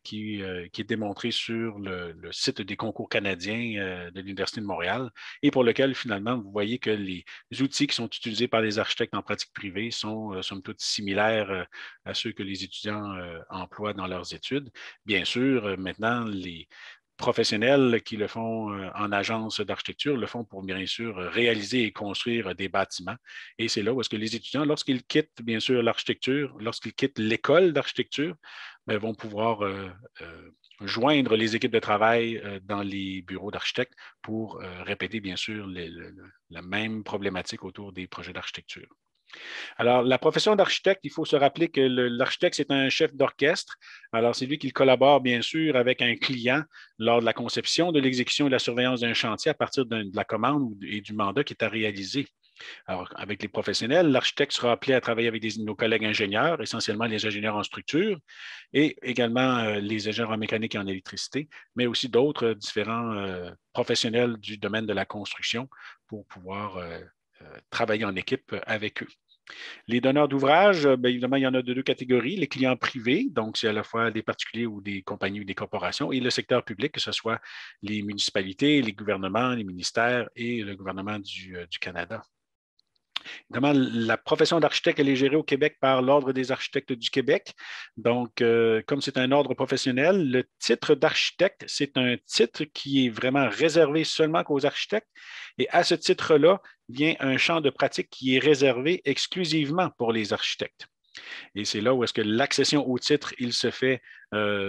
qui est démontré sur le site des concours canadiens de l'Université de Montréal et pour lequel, finalement, vous voyez que les outils qui sont utilisés par les architectes en pratique privée sont, somme toute, similaires à ceux que les étudiants emploient dans leurs études. Bien sûr, maintenant, les professionnels qui le font en agence d'architecture le font pour, bien sûr, réaliser et construire des bâtiments. Et c'est là où est-ce que les étudiants, lorsqu'ils quittent, bien sûr, l'architecture, lorsqu'ils quittent l'école d'architecture, vont pouvoir joindre les équipes de travail dans les bureaux d'architectes pour répéter, bien sûr, la même problématique autour des projets d'architecture. Alors, la profession d'architecte, il faut se rappeler que l'architecte, c'est un chef d'orchestre. Alors, c'est lui qui collabore, bien sûr, avec un client lors de la conception, de l'exécution et de la surveillance d'un chantier à partir de la commande et du mandat qui est à réaliser. Alors, avec les professionnels, l'architecte sera appelé à travailler avec nos collègues ingénieurs, essentiellement les ingénieurs en structure, et également les ingénieurs en mécanique et en électricité, mais aussi d'autres différents professionnels du domaine de la construction pour pouvoir travailler en équipe avec eux. Les donneurs d'ouvrages, évidemment, il y en a de deux catégories. Les clients privés, donc c'est à la fois des particuliers ou des compagnies ou des corporations, et le secteur public, que ce soit les municipalités, les gouvernements, les ministères et le gouvernement du Canada. Évidemment, la profession d'architecte, elle est gérée au Québec par l'Ordre des architectes du Québec. Donc, comme c'est un ordre professionnel, le titre d'architecte, c'est un titre qui est vraiment réservé seulement qu'aux architectes. Et à ce titre-là, vient un champ de pratique qui est réservé exclusivement pour les architectes. Et c'est là où est-ce que l'accession au titre, il se fait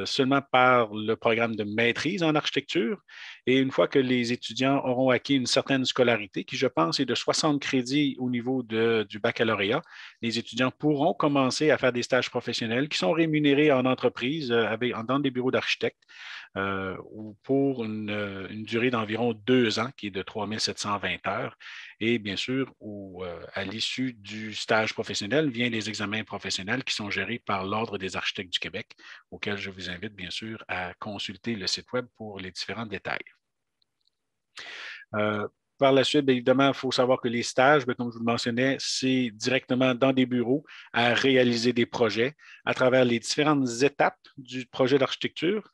seulement par le programme de maîtrise en architecture. Et une fois que les étudiants auront acquis une certaine scolarité, qui je pense est de 60 crédits au niveau du baccalauréat, les étudiants pourront commencer à faire des stages professionnels qui sont rémunérés en entreprise dans des bureaux d'architectes ou pour une durée d'environ 2 ans, qui est de 3 720 heures. Et bien sûr, à l'issue du stage professionnel, viennent les examens professionnels qui sont gérés par l'Ordre des architectes du Québec, auquel je vous invite bien sûr à consulter le site Web pour les différents détails. Par la suite, bien évidemment, il faut savoir que les stages, comme je vous le mentionnais, c'est directement dans des bureaux à réaliser des projets à travers les différentes étapes du projet d'architecture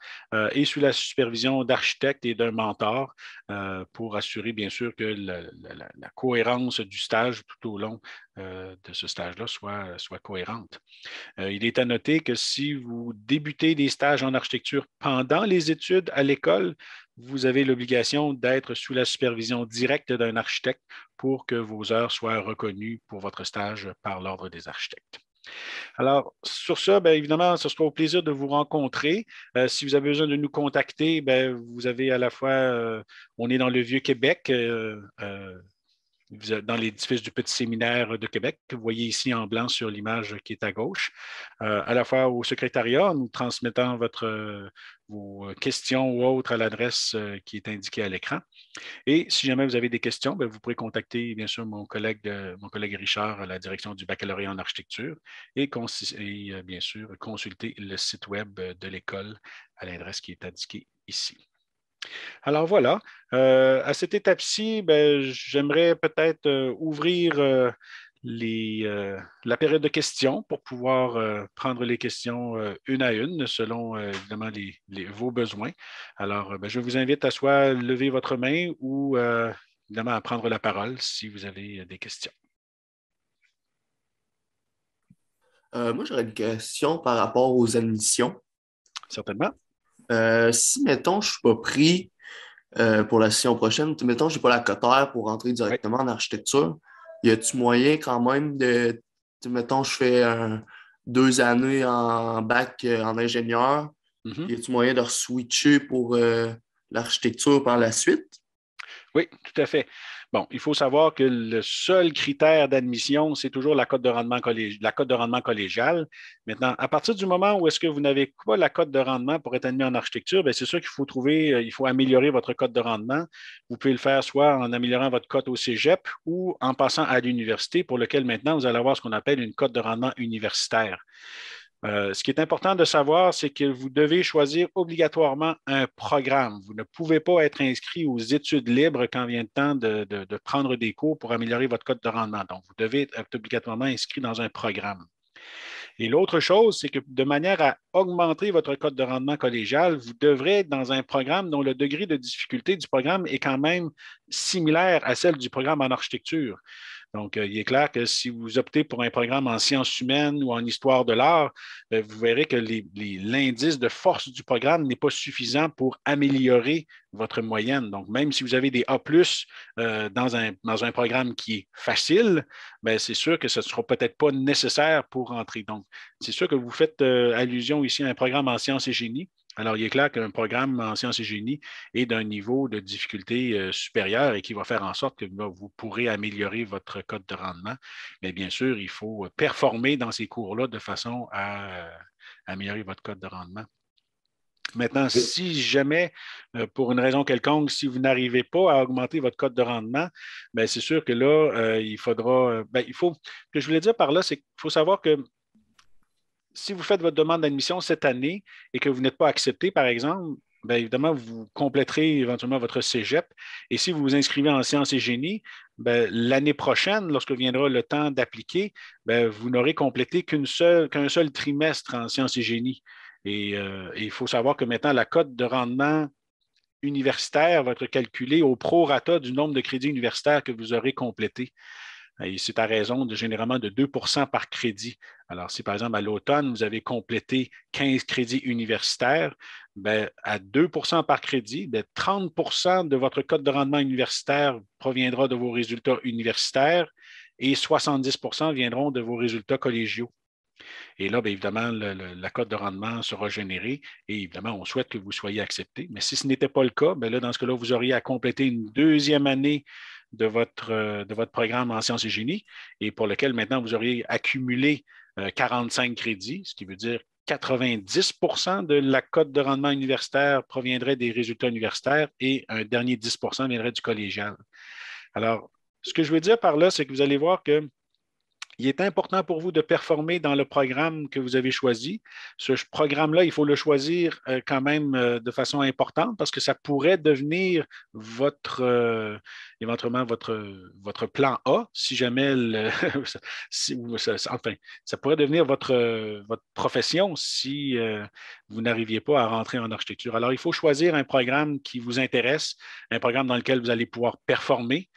et sous la supervision d'architectes et d'un mentor pour assurer, bien sûr, que la cohérence du stage tout au long de ce stage-là soit cohérente. Il est à noter que si vous débutez des stages en architecture pendant les études à l'école, vous avez l'obligation d'être sous la supervision directe d'un architecte pour que vos heures soient reconnues pour votre stage par l'Ordre des architectes. Alors, sur ça, bien évidemment, ce sera au plaisir de vous rencontrer. Si vous avez besoin de nous contacter, bien, vous avez à la fois, on est dans le Vieux-Québec, dans l'édifice du Petit Séminaire de Québec, que vous voyez ici en blanc sur l'image qui est à gauche. À la fois au secrétariat, nous transmettons vos questions ou autres à l'adresse qui est indiquée à l'écran. Et si jamais vous avez des questions, bien, vous pourrez contacter bien sûr mon collègue Richard à la direction du baccalauréat en architecture et bien sûr consulter le site web de l'école à l'adresse qui est indiquée ici. Alors voilà, à cette étape-ci, ben, j'aimerais peut-être ouvrir la période de questions pour pouvoir prendre les questions une à une selon évidemment vos besoins. Alors, ben, je vous invite à soit lever votre main ou évidemment à prendre la parole si vous avez des questions. Moi, j'aurais une question par rapport aux admissions. Certainement. Si, mettons, je ne suis pas pris pour la session prochaine, mettons, je n'ai pas la cote R pour rentrer Oui. directement en architecture, y a-t-il moyen quand même mettons, je fais 2 années en bac en ingénieur, Mhm. y a-t-il moyen de switcher pour l'architecture par la suite? Oui, tout à fait. Bon, il faut savoir que le seul critère d'admission, c'est toujours la cote de rendement collégiale. Maintenant, à partir du moment où est-ce que vous n'avez pas la cote de rendement pour être admis en architecture, bien, c'est sûr qu'il faut il faut améliorer votre cote de rendement. Vous pouvez le faire soit en améliorant votre cote au cégep ou en passant à l'université, pour lequel maintenant, vous allez avoir ce qu'on appelle une cote de rendement universitaire. Ce qui est important de savoir, c'est que vous devez choisir obligatoirement un programme. Vous ne pouvez pas être inscrit aux études libres quand vient le temps de prendre des cours pour améliorer votre cote de rendement. Donc, vous devez être obligatoirement inscrit dans un programme. Et l'autre chose, c'est que de manière à augmenter votre cote de rendement collégial, vous devrez être dans un programme dont le degré de difficulté du programme est quand même similaire à celle du programme en architecture. Donc, il est clair que si vous optez pour un programme en sciences humaines ou en histoire de l'art, vous verrez que l'indice de force du programme n'est pas suffisant pour améliorer votre moyenne. Donc, même si vous avez des A+, dans un programme qui est facile, bien, c'est sûr que ce ne sera peut-être pas nécessaire pour entrer. Donc, c'est sûr que vous faites allusion ici à un programme en sciences et génie. Alors, il est clair qu'un programme en sciences et génie est d'un niveau de difficulté supérieur et qui va faire en sorte que vous pourrez améliorer votre cote de rendement. Mais bien sûr, il faut performer dans ces cours-là de façon à améliorer votre cote de rendement. Maintenant, si jamais, pour une raison quelconque, si vous n'arrivez pas à augmenter votre cote de rendement, bien, c'est sûr que là, il faudra. Bien, ce que je voulais dire par là, c'est qu'il faut savoir que si vous faites votre demande d'admission cette année et que vous n'êtes pas accepté, par exemple, bien évidemment, vous compléterez éventuellement votre cégep. Et si vous vous inscrivez en sciences et génie, bien, l'année prochaine, lorsque viendra le temps d'appliquer, bien, vous n'aurez complété qu'un seul trimestre en sciences et génie. Et il faut savoir que maintenant, la cote de rendement universitaire va être calculée au prorata du nombre de crédits universitaires que vous aurez complétés. Et c'est à raison généralement de 2 par crédit. Alors, si par exemple à l'automne, vous avez complété 15 crédits universitaires, bien, à 2 par crédit, bien, 30 de votre cote de rendement universitaire proviendra de vos résultats universitaires et 70 viendront de vos résultats collégiaux. Et là, bien évidemment, la cote de rendement sera générée et évidemment, on souhaite que vous soyez accepté. Mais si ce n'était pas le cas, bien là, dans ce cas-là, vous auriez à compléter une deuxième année de votre programme en sciences et génie et pour lequel maintenant vous auriez accumulé 45 crédits, ce qui veut dire 90 de la cote de rendement universitaire proviendrait des résultats universitaires et un dernier 10 viendrait du collégial. Alors, ce que je veux dire par là, c'est que vous allez voir que il est important pour vous de performer dans le programme que vous avez choisi. Ce programme-là, il faut le choisir quand même de façon importante parce que ça pourrait devenir éventuellement votre plan A, si jamais enfin, ça pourrait devenir votre profession si vous n'arriviez pas à rentrer en architecture. Alors, il faut choisir un programme qui vous intéresse, un programme dans lequel vous allez pouvoir performer.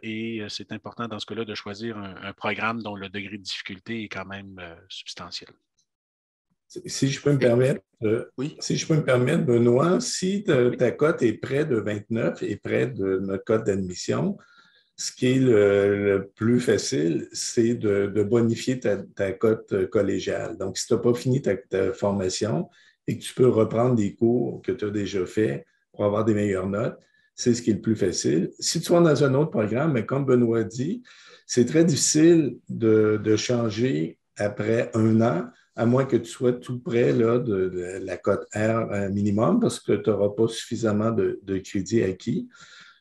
Et c'est important dans ce cas-là de choisir un programme dont le degré de difficulté est quand même substantiel. Si je peux me permettre, Oui. si je peux me permettre, Benoît, si ta cote est près de 29 et près de notre cote d'admission, ce qui est le plus facile, c'est de bonifier ta cote collégiale. Donc, si tu n'as pas fini ta formation et que tu peux reprendre des cours que tu as déjà faits pour avoir des meilleures notes, c'est ce qui est le plus facile. Si tu vas dans un autre programme, mais comme Benoît dit, c'est très difficile de changer après un an, à moins que tu sois tout près là, de la cote R minimum, parce que tu n'auras pas suffisamment de crédits acquis.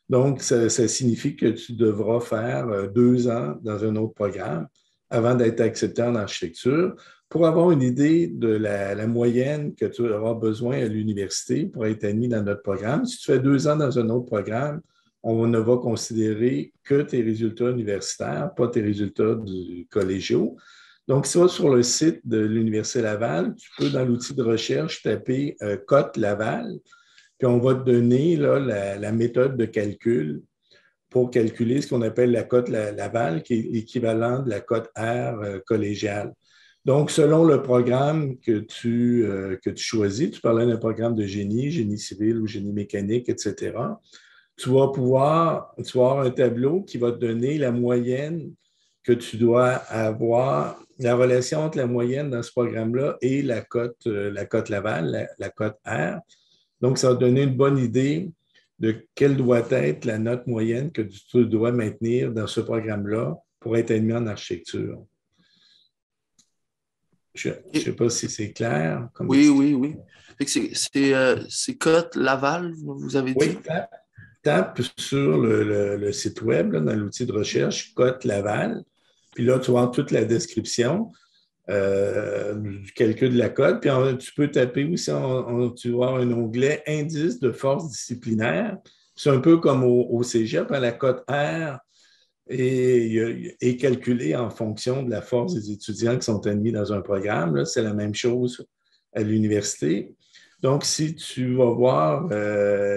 Donc, ça signifie que tu devras faire 2 ans dans un autre programme avant d'être accepté en architecture pour avoir une idée de la moyenne que tu auras besoin à l'université pour être admis dans notre programme. Si tu fais 2 ans dans un autre programme, on ne va considérer que tes résultats universitaires, pas tes résultats collégiaux. Donc, si tu vas sur le site de l'Université Laval, tu peux, dans l'outil de recherche, taper cote Laval, puis on va te donner là, la méthode de calcul pour calculer ce qu'on appelle la cote Laval, qui est l'équivalent de la cote R collégiale. Donc, selon le programme que tu choisis, tu parlais d'un programme de génie civil ou génie mécanique, etc., tu vas avoir un tableau qui va te donner la moyenne que tu dois avoir, la relation entre la moyenne dans ce programme-là et la cote Laval, la cote R. Donc, ça va te donner une bonne idée de quelle doit être la note moyenne que tu dois maintenir dans ce programme-là pour être admis en architecture. Je ne sais pas si c'est clair. Oui. C'est Cote Laval, vous avez dit? Oui, tape sur le site web, là, dans l'outil de recherche, Cote Laval. Puis là, tu vois toute la description du calcul de la cote. Puis tu peux taper aussi, tu vas avoir un onglet Indice de force disciplinaire. C'est un peu comme au Cégep, hein, la cote R est calculée en fonction de la force des étudiants qui sont admis dans un programme. C'est la même chose à l'université. Donc, si tu vas voir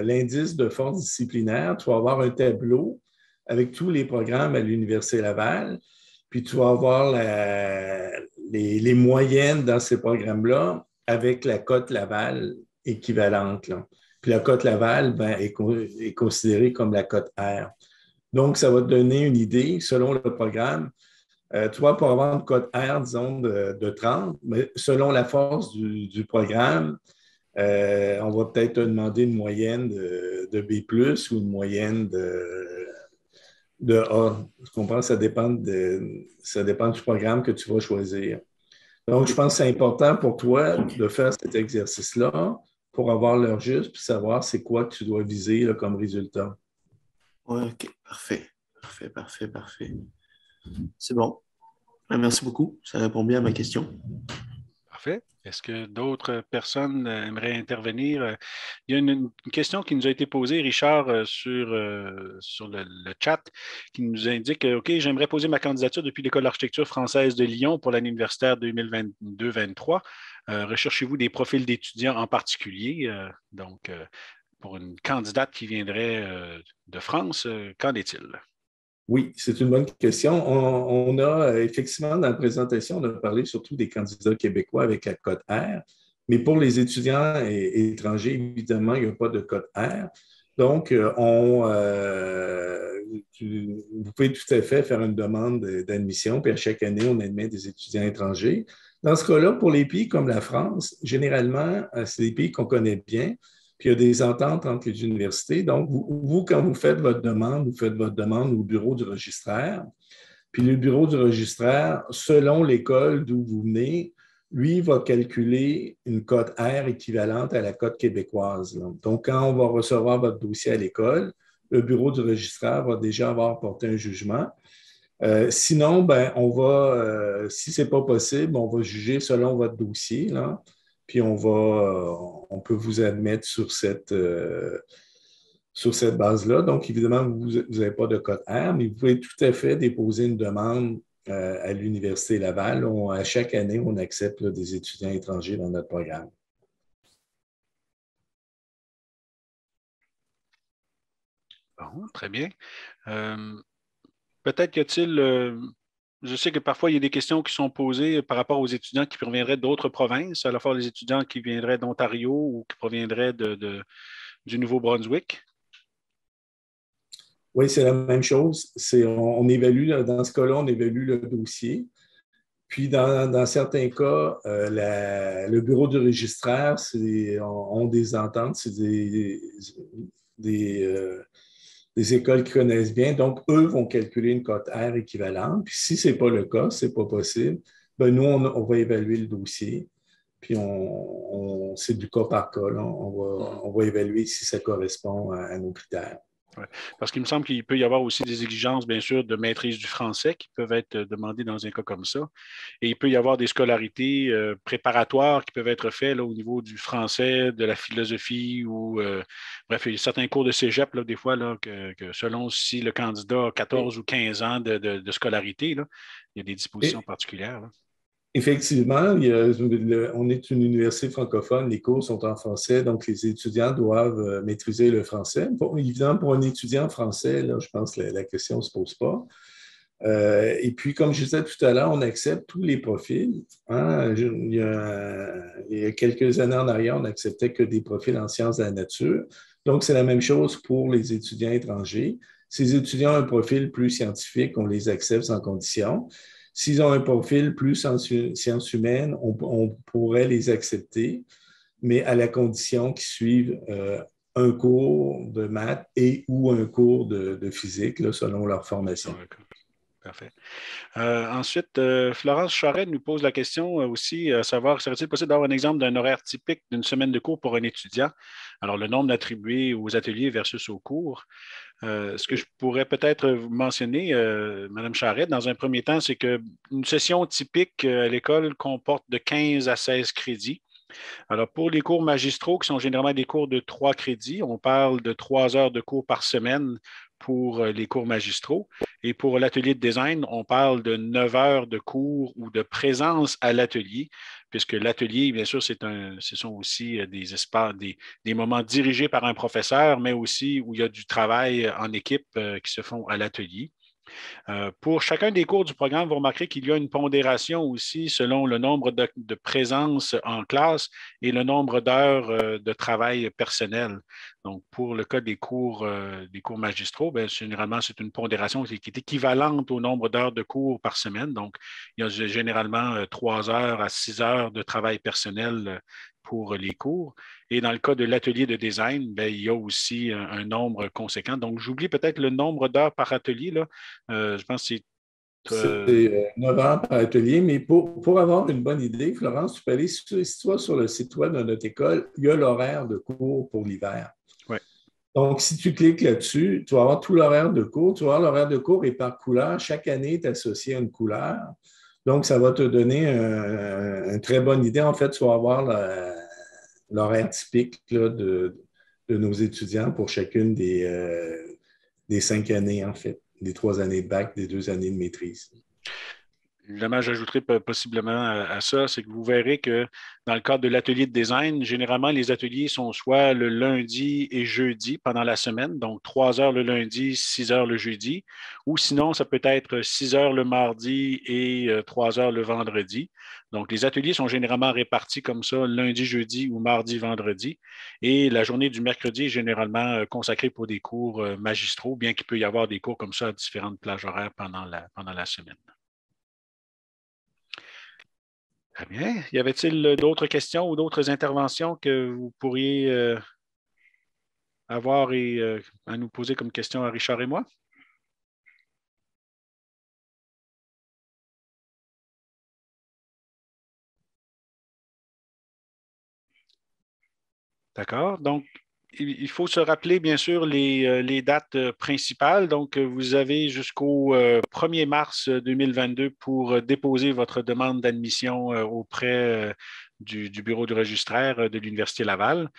l'indice de force disciplinaire, tu vas avoir un tableau avec tous les programmes à l'Université Laval, puis tu vas avoir les moyennes dans ces programmes-là avec la cote Laval équivalente, là. Puis la cote Laval est considérée comme la cote R. Donc, ça va te donner une idée, selon le programme. Tu vois, pour avoir une cote R, disons, de 30, mais selon la force du programme, on va peut-être te demander une moyenne de B+, ou une moyenne de A. Je comprends, ça dépend du programme que tu vas choisir. Donc, je pense que c'est important pour toi de faire cet exercice-là pour avoir l'heure juste puis savoir c'est quoi que tu dois viser là, comme résultat. Oui, OK. Parfait. C'est bon. Merci beaucoup. Ça répond bien à ma question. Parfait. Est-ce que d'autres personnes aimeraient intervenir? Il y a une question qui nous a été posée, Richard, sur le chat, qui nous indique OK, j'aimerais poser ma candidature depuis l'École d'architecture française de Lyon pour l'année universitaire 2022-23. Recherchez-vous des profils d'étudiants en particulier? Donc, pour une candidate qui viendrait de France, qu'en est-il? Oui, c'est une bonne question. On a effectivement, dans la présentation, on a parlé surtout des candidats québécois avec la cote R, mais pour les étudiants étrangers, évidemment, il n'y a pas de cote R. Donc, vous pouvez tout à fait faire une demande d'admission, puis à chaque année, on admet des étudiants étrangers. Dans ce cas-là, pour les pays comme la France, généralement, c'est des pays qu'on connaît bien. Puis il y a des ententes entre les universités. Donc, vous, quand vous faites votre demande au bureau du registraire. Puis le bureau du registraire, selon l'école d'où vous venez, lui va calculer une cote R équivalente à la cote québécoise, là. Donc, quand on va recevoir votre dossier à l'école, le bureau du registraire va déjà avoir porté un jugement. Sinon, si ce n'est pas possible, on va juger selon votre dossier, là. Puis on peut vous admettre sur cette base-là. Donc, évidemment, vous n'avez pas de cote R, mais vous pouvez tout à fait déposer une demande à l'Université Laval. À chaque année, on accepte là, des étudiants étrangers dans notre programme. Bon, très bien. Peut-être y a-t-il... je sais que parfois, il y a des questions qui sont posées par rapport aux étudiants qui proviendraient d'autres provinces, à la fois les étudiants qui viendraient d'Ontario ou qui proviendraient du Nouveau-Brunswick. Oui, c'est la même chose. On évalue, dans ce cas-là, on évalue le dossier. Puis, dans certains cas, le bureau du registraire ont des ententes, c'est des écoles qui connaissent bien. Donc, eux vont calculer une cote R équivalente. Puis, si ce n'est pas le cas, ce n'est pas possible, nous, on va évaluer le dossier. Puis, c'est du cas par cas, là. On va évaluer si ça correspond à nos critères. Ouais. Parce qu'il me semble qu'il peut y avoir aussi des exigences, bien sûr, de maîtrise du français qui peuvent être demandées dans un cas comme ça. Et il peut y avoir des scolarités préparatoires qui peuvent être faites là, au niveau du français, de la philosophie ou, bref, il y a certains cours de cégep, là, des fois, là, que selon si le candidat a 14 ou 15 ans de scolarité, là, il y a des dispositions particulières. Là. Effectivement, on est une université francophone, les cours sont en français, donc les étudiants doivent maîtriser le français. Évidemment, pour un étudiant français, là, je pense que la question ne se pose pas. Et puis, comme je disais tout à l'heure, on accepte tous les profils. Hein. Il y a quelques années en arrière, on n'acceptait que des profils en sciences de la nature. Donc, c'est la même chose pour les étudiants étrangers. Ces étudiants ont un profil plus scientifique, on les accepte sans condition. S'ils ont un profil plus sciences humaines, on pourrait les accepter, mais à la condition qu'ils suivent un cours de maths et ou un cours de physique, là, selon leur formation. Parfait. Ensuite, Florence Charret nous pose la question aussi, à savoir, serait-il possible d'avoir un exemple d'un horaire typique d'une semaine de cours pour un étudiant? Alors, le nombre attribué aux ateliers versus aux cours. Ce que je pourrais peut-être vous mentionner, Mme Charret, dans un premier temps, c'est qu'une session typique à l'école comporte de 15 à 16 crédits. Alors, pour les cours magistraux, qui sont généralement des cours de 3 crédits, on parle de 3 heures de cours par semaine pour les cours magistraux. Et pour l'atelier de design, on parle de 9 heures de cours ou de présence à l'atelier, puisque l'atelier, bien sûr, ce sont aussi des espaces, des moments dirigés par un professeur, mais aussi où il y a du travail en équipe qui se font à l'atelier. Pour chacun des cours du programme, vous remarquerez qu'il y a une pondération aussi selon le nombre de présences en classe et le nombre d'heures de travail personnel. Donc, pour le cas des cours magistraux, bien, généralement, c'est une pondération qui est équivalente au nombre d'heures de cours par semaine. Donc, il y a généralement 3 heures à 6 heures de travail personnel pour les cours. Et dans le cas de l'atelier de design, bien, il y a aussi un nombre conséquent. Donc, j'oublie peut-être le nombre d'heures par atelier. Là. Je pense que c'est 9 heures par atelier, mais pour avoir une bonne idée, Florence, tu peux aller si tu vas sur le site web de notre école, il y a l'horaire de cours pour l'hiver. Ouais. Donc, si tu cliques là-dessus, tu vas avoir tout l'horaire de cours. Tu vas avoir l'horaire de cours et par couleur. Chaque année est associé à une couleur. Donc, ça va te donner une très bonne idée. En fait, tu vas avoir l'horaire typique là, de nos étudiants pour chacune des 5 années, en fait, des 3 années de bac, des 2 années de maîtrise. Évidemment, j'ajouterai possiblement à ça, c'est que vous verrez que dans le cadre de l'atelier de design, généralement, les ateliers sont soit le lundi et jeudi pendant la semaine, donc 3 heures le lundi, 6 heures le jeudi, ou sinon, ça peut être 6 heures le mardi et 3 heures le vendredi. Donc, les ateliers sont généralement répartis comme ça, lundi, jeudi ou mardi, vendredi. Et la journée du mercredi est généralement consacrée pour des cours magistraux, bien qu'il peut y avoir des cours comme ça à différentes plages horaires pendant la semaine. Très bien. Y avait-il d'autres questions ou d'autres interventions que vous pourriez avoir et à nous poser comme question à Richard et moi? D'accord. Donc, il faut se rappeler, bien sûr, les dates principales. Donc, vous avez jusqu'au 1er mars 2022 pour déposer votre demande d'admission auprès du bureau du registraire de l'Université Laval.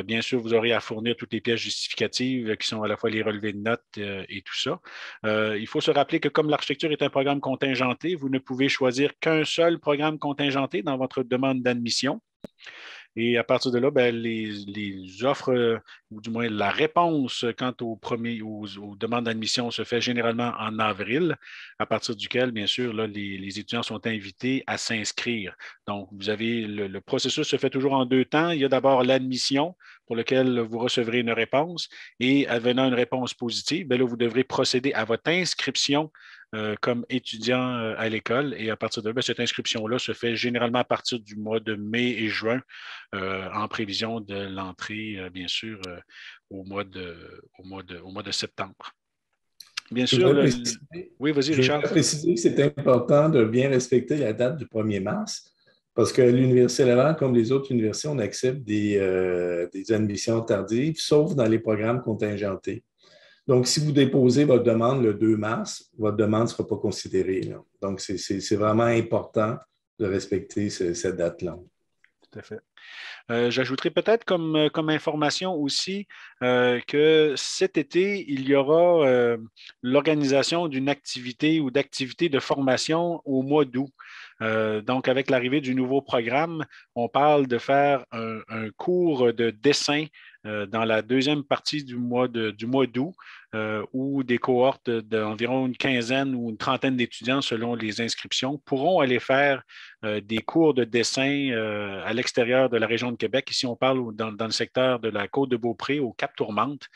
Bien sûr, vous aurez à fournir toutes les pièces justificatives qui sont à la fois les relevés de notes et tout ça. Il faut se rappeler que comme l'architecture est un programme contingenté, vous ne pouvez choisir qu'un seul programme contingenté dans votre demande d'admission. Et à partir de là, ben, les offres, ou du moins la réponse quant aux demandes d'admission se fait généralement en avril, à partir duquel, bien sûr, là, les étudiants sont invités à s'inscrire. Donc, vous avez le processus se fait toujours en 2 temps. Il y a d'abord l'admission pour lequel vous recevrez une réponse et advenant une réponse positive, bien là, vous devrez procéder à votre inscription comme étudiant à l'école. Et à partir de là, cette inscription-là se fait généralement à partir du mois de mai et juin, en prévision de l'entrée, bien sûr, au mois de septembre. Bien sûr, oui, vas-y, Je Richard. voudrais préciser que c'est important de bien respecter la date du 1er mars, parce qu'à l'Université Laval, comme les autres universités, on accepte des admissions tardives, sauf dans les programmes contingentés. Donc, si vous déposez votre demande le 2 mars, votre demande ne sera pas considérée, là. Donc, c'est vraiment important de respecter cette date-là. Tout à fait. J'ajouterai peut-être comme information aussi que cet été, il y aura l'organisation d'une activité ou d'activité de formation au mois d'août. Donc, avec l'arrivée du nouveau programme, on parle de faire un cours de dessin dans la deuxième partie du mois d'août, où des cohortes d'environ une quinzaine ou une trentaine d'étudiants, selon les inscriptions, pourront aller faire des cours de dessin à l'extérieur de la région de Québec. Ici, on parle dans le secteur de la Côte-de-Beaupré, au Cap-Tourmente,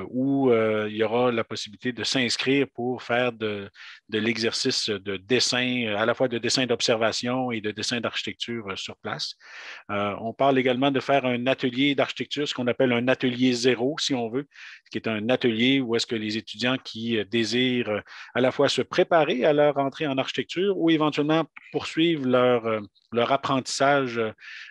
où il y aura la possibilité de s'inscrire pour faire de l'exercice de dessin, à la fois de dessin d'observation et de dessin d'architecture sur place. On parle également de faire un atelier d'architecture, ce qu'on appelle un atelier zéro, si on veut, qui est un atelier où est-ce que les étudiants qui désirent à la fois se préparer à leur entrée en architecture ou éventuellement poursuivre leur apprentissage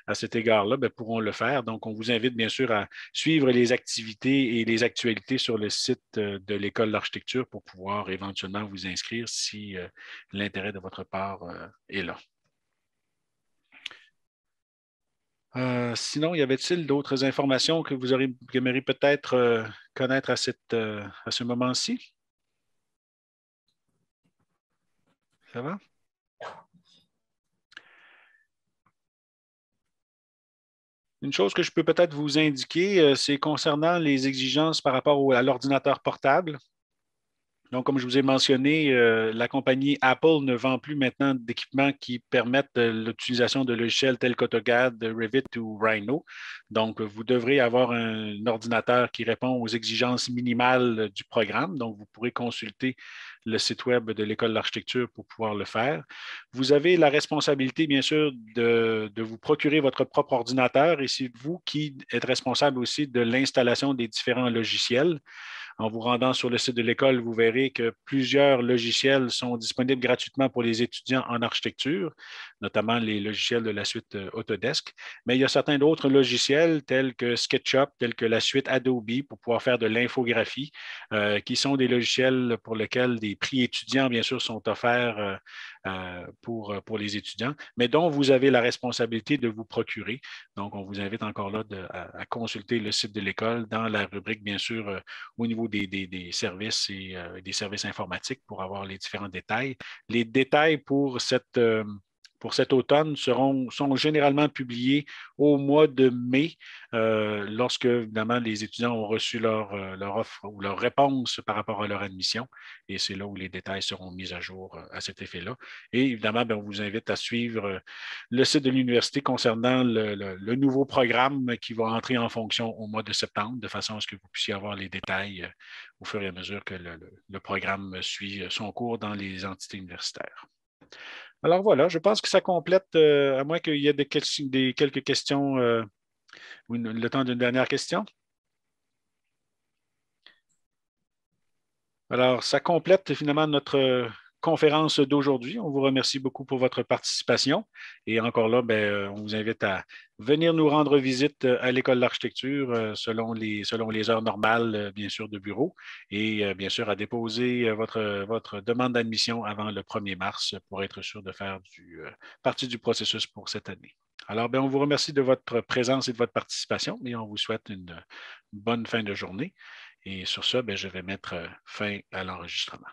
à cet égard-là, bien, pourront le faire. Donc, on vous invite bien sûr à suivre les activités et les actualités sur le site de l'École d'architecture pour pouvoir éventuellement vous inscrire si l'intérêt de votre part est là. Sinon, y avait-il d'autres informations que vous aimeriez peut-être connaître à ce moment-ci? Ça va? Une chose que je peux peut-être vous indiquer, c'est concernant les exigences par rapport à l'ordinateur portable. Donc, comme je vous ai mentionné, la compagnie Apple ne vend plus maintenant d'équipements qui permettent l'utilisation de logiciels tels qu'AutoCAD, Revit ou Rhino. Donc, vous devrez avoir un ordinateur qui répond aux exigences minimales du programme. Donc, vous pourrez consulter le site web de l'École d'architecture pour pouvoir le faire. Vous avez la responsabilité, bien sûr, de vous procurer votre propre ordinateur et c'est vous qui êtes responsable aussi de l'installation des différents logiciels. En vous rendant sur le site de l'école, vous verrez que plusieurs logiciels sont disponibles gratuitement pour les étudiants en architecture, notamment les logiciels de la suite Autodesk. Mais il y a certains d'autres logiciels tels que SketchUp, tels que la suite Adobe pour pouvoir faire de l'infographie, qui sont des logiciels pour lesquels des prix étudiants, bien sûr, sont offerts pour les étudiants, mais dont vous avez la responsabilité de vous procurer. Donc, on vous invite encore là à consulter le site de l'école dans la rubrique, bien sûr, au niveau des services et des services informatiques pour avoir les différents détails. Les détails pour cet automne sont généralement publiés au mois de mai, lorsque, évidemment, les étudiants ont reçu leur offre ou leur réponse par rapport à leur admission. Et c'est là où les détails seront mis à jour à cet effet-là. Et évidemment, bien, on vous invite à suivre le site de l'université concernant le nouveau programme qui va entrer en fonction au mois de septembre, de façon à ce que vous puissiez avoir les détails au fur et à mesure que le programme suit son cours dans les entités universitaires. Alors voilà, je pense que ça complète, à moins qu'il y ait quelques questions ou le temps d'une dernière question. Alors, ça complète finalement notre conférence d'aujourd'hui. On vous remercie beaucoup pour votre participation. Et encore là, bien, on vous invite à venir nous rendre visite à l'École d'architecture selon les heures normales, bien sûr, de bureau. Et bien sûr, à déposer votre demande d'admission avant le 1er mars pour être sûr de faire partie du processus pour cette année. Alors, bien, on vous remercie de votre présence et de votre participation et on vous souhaite une bonne fin de journée. Et sur ce, bien, je vais mettre fin à l'enregistrement.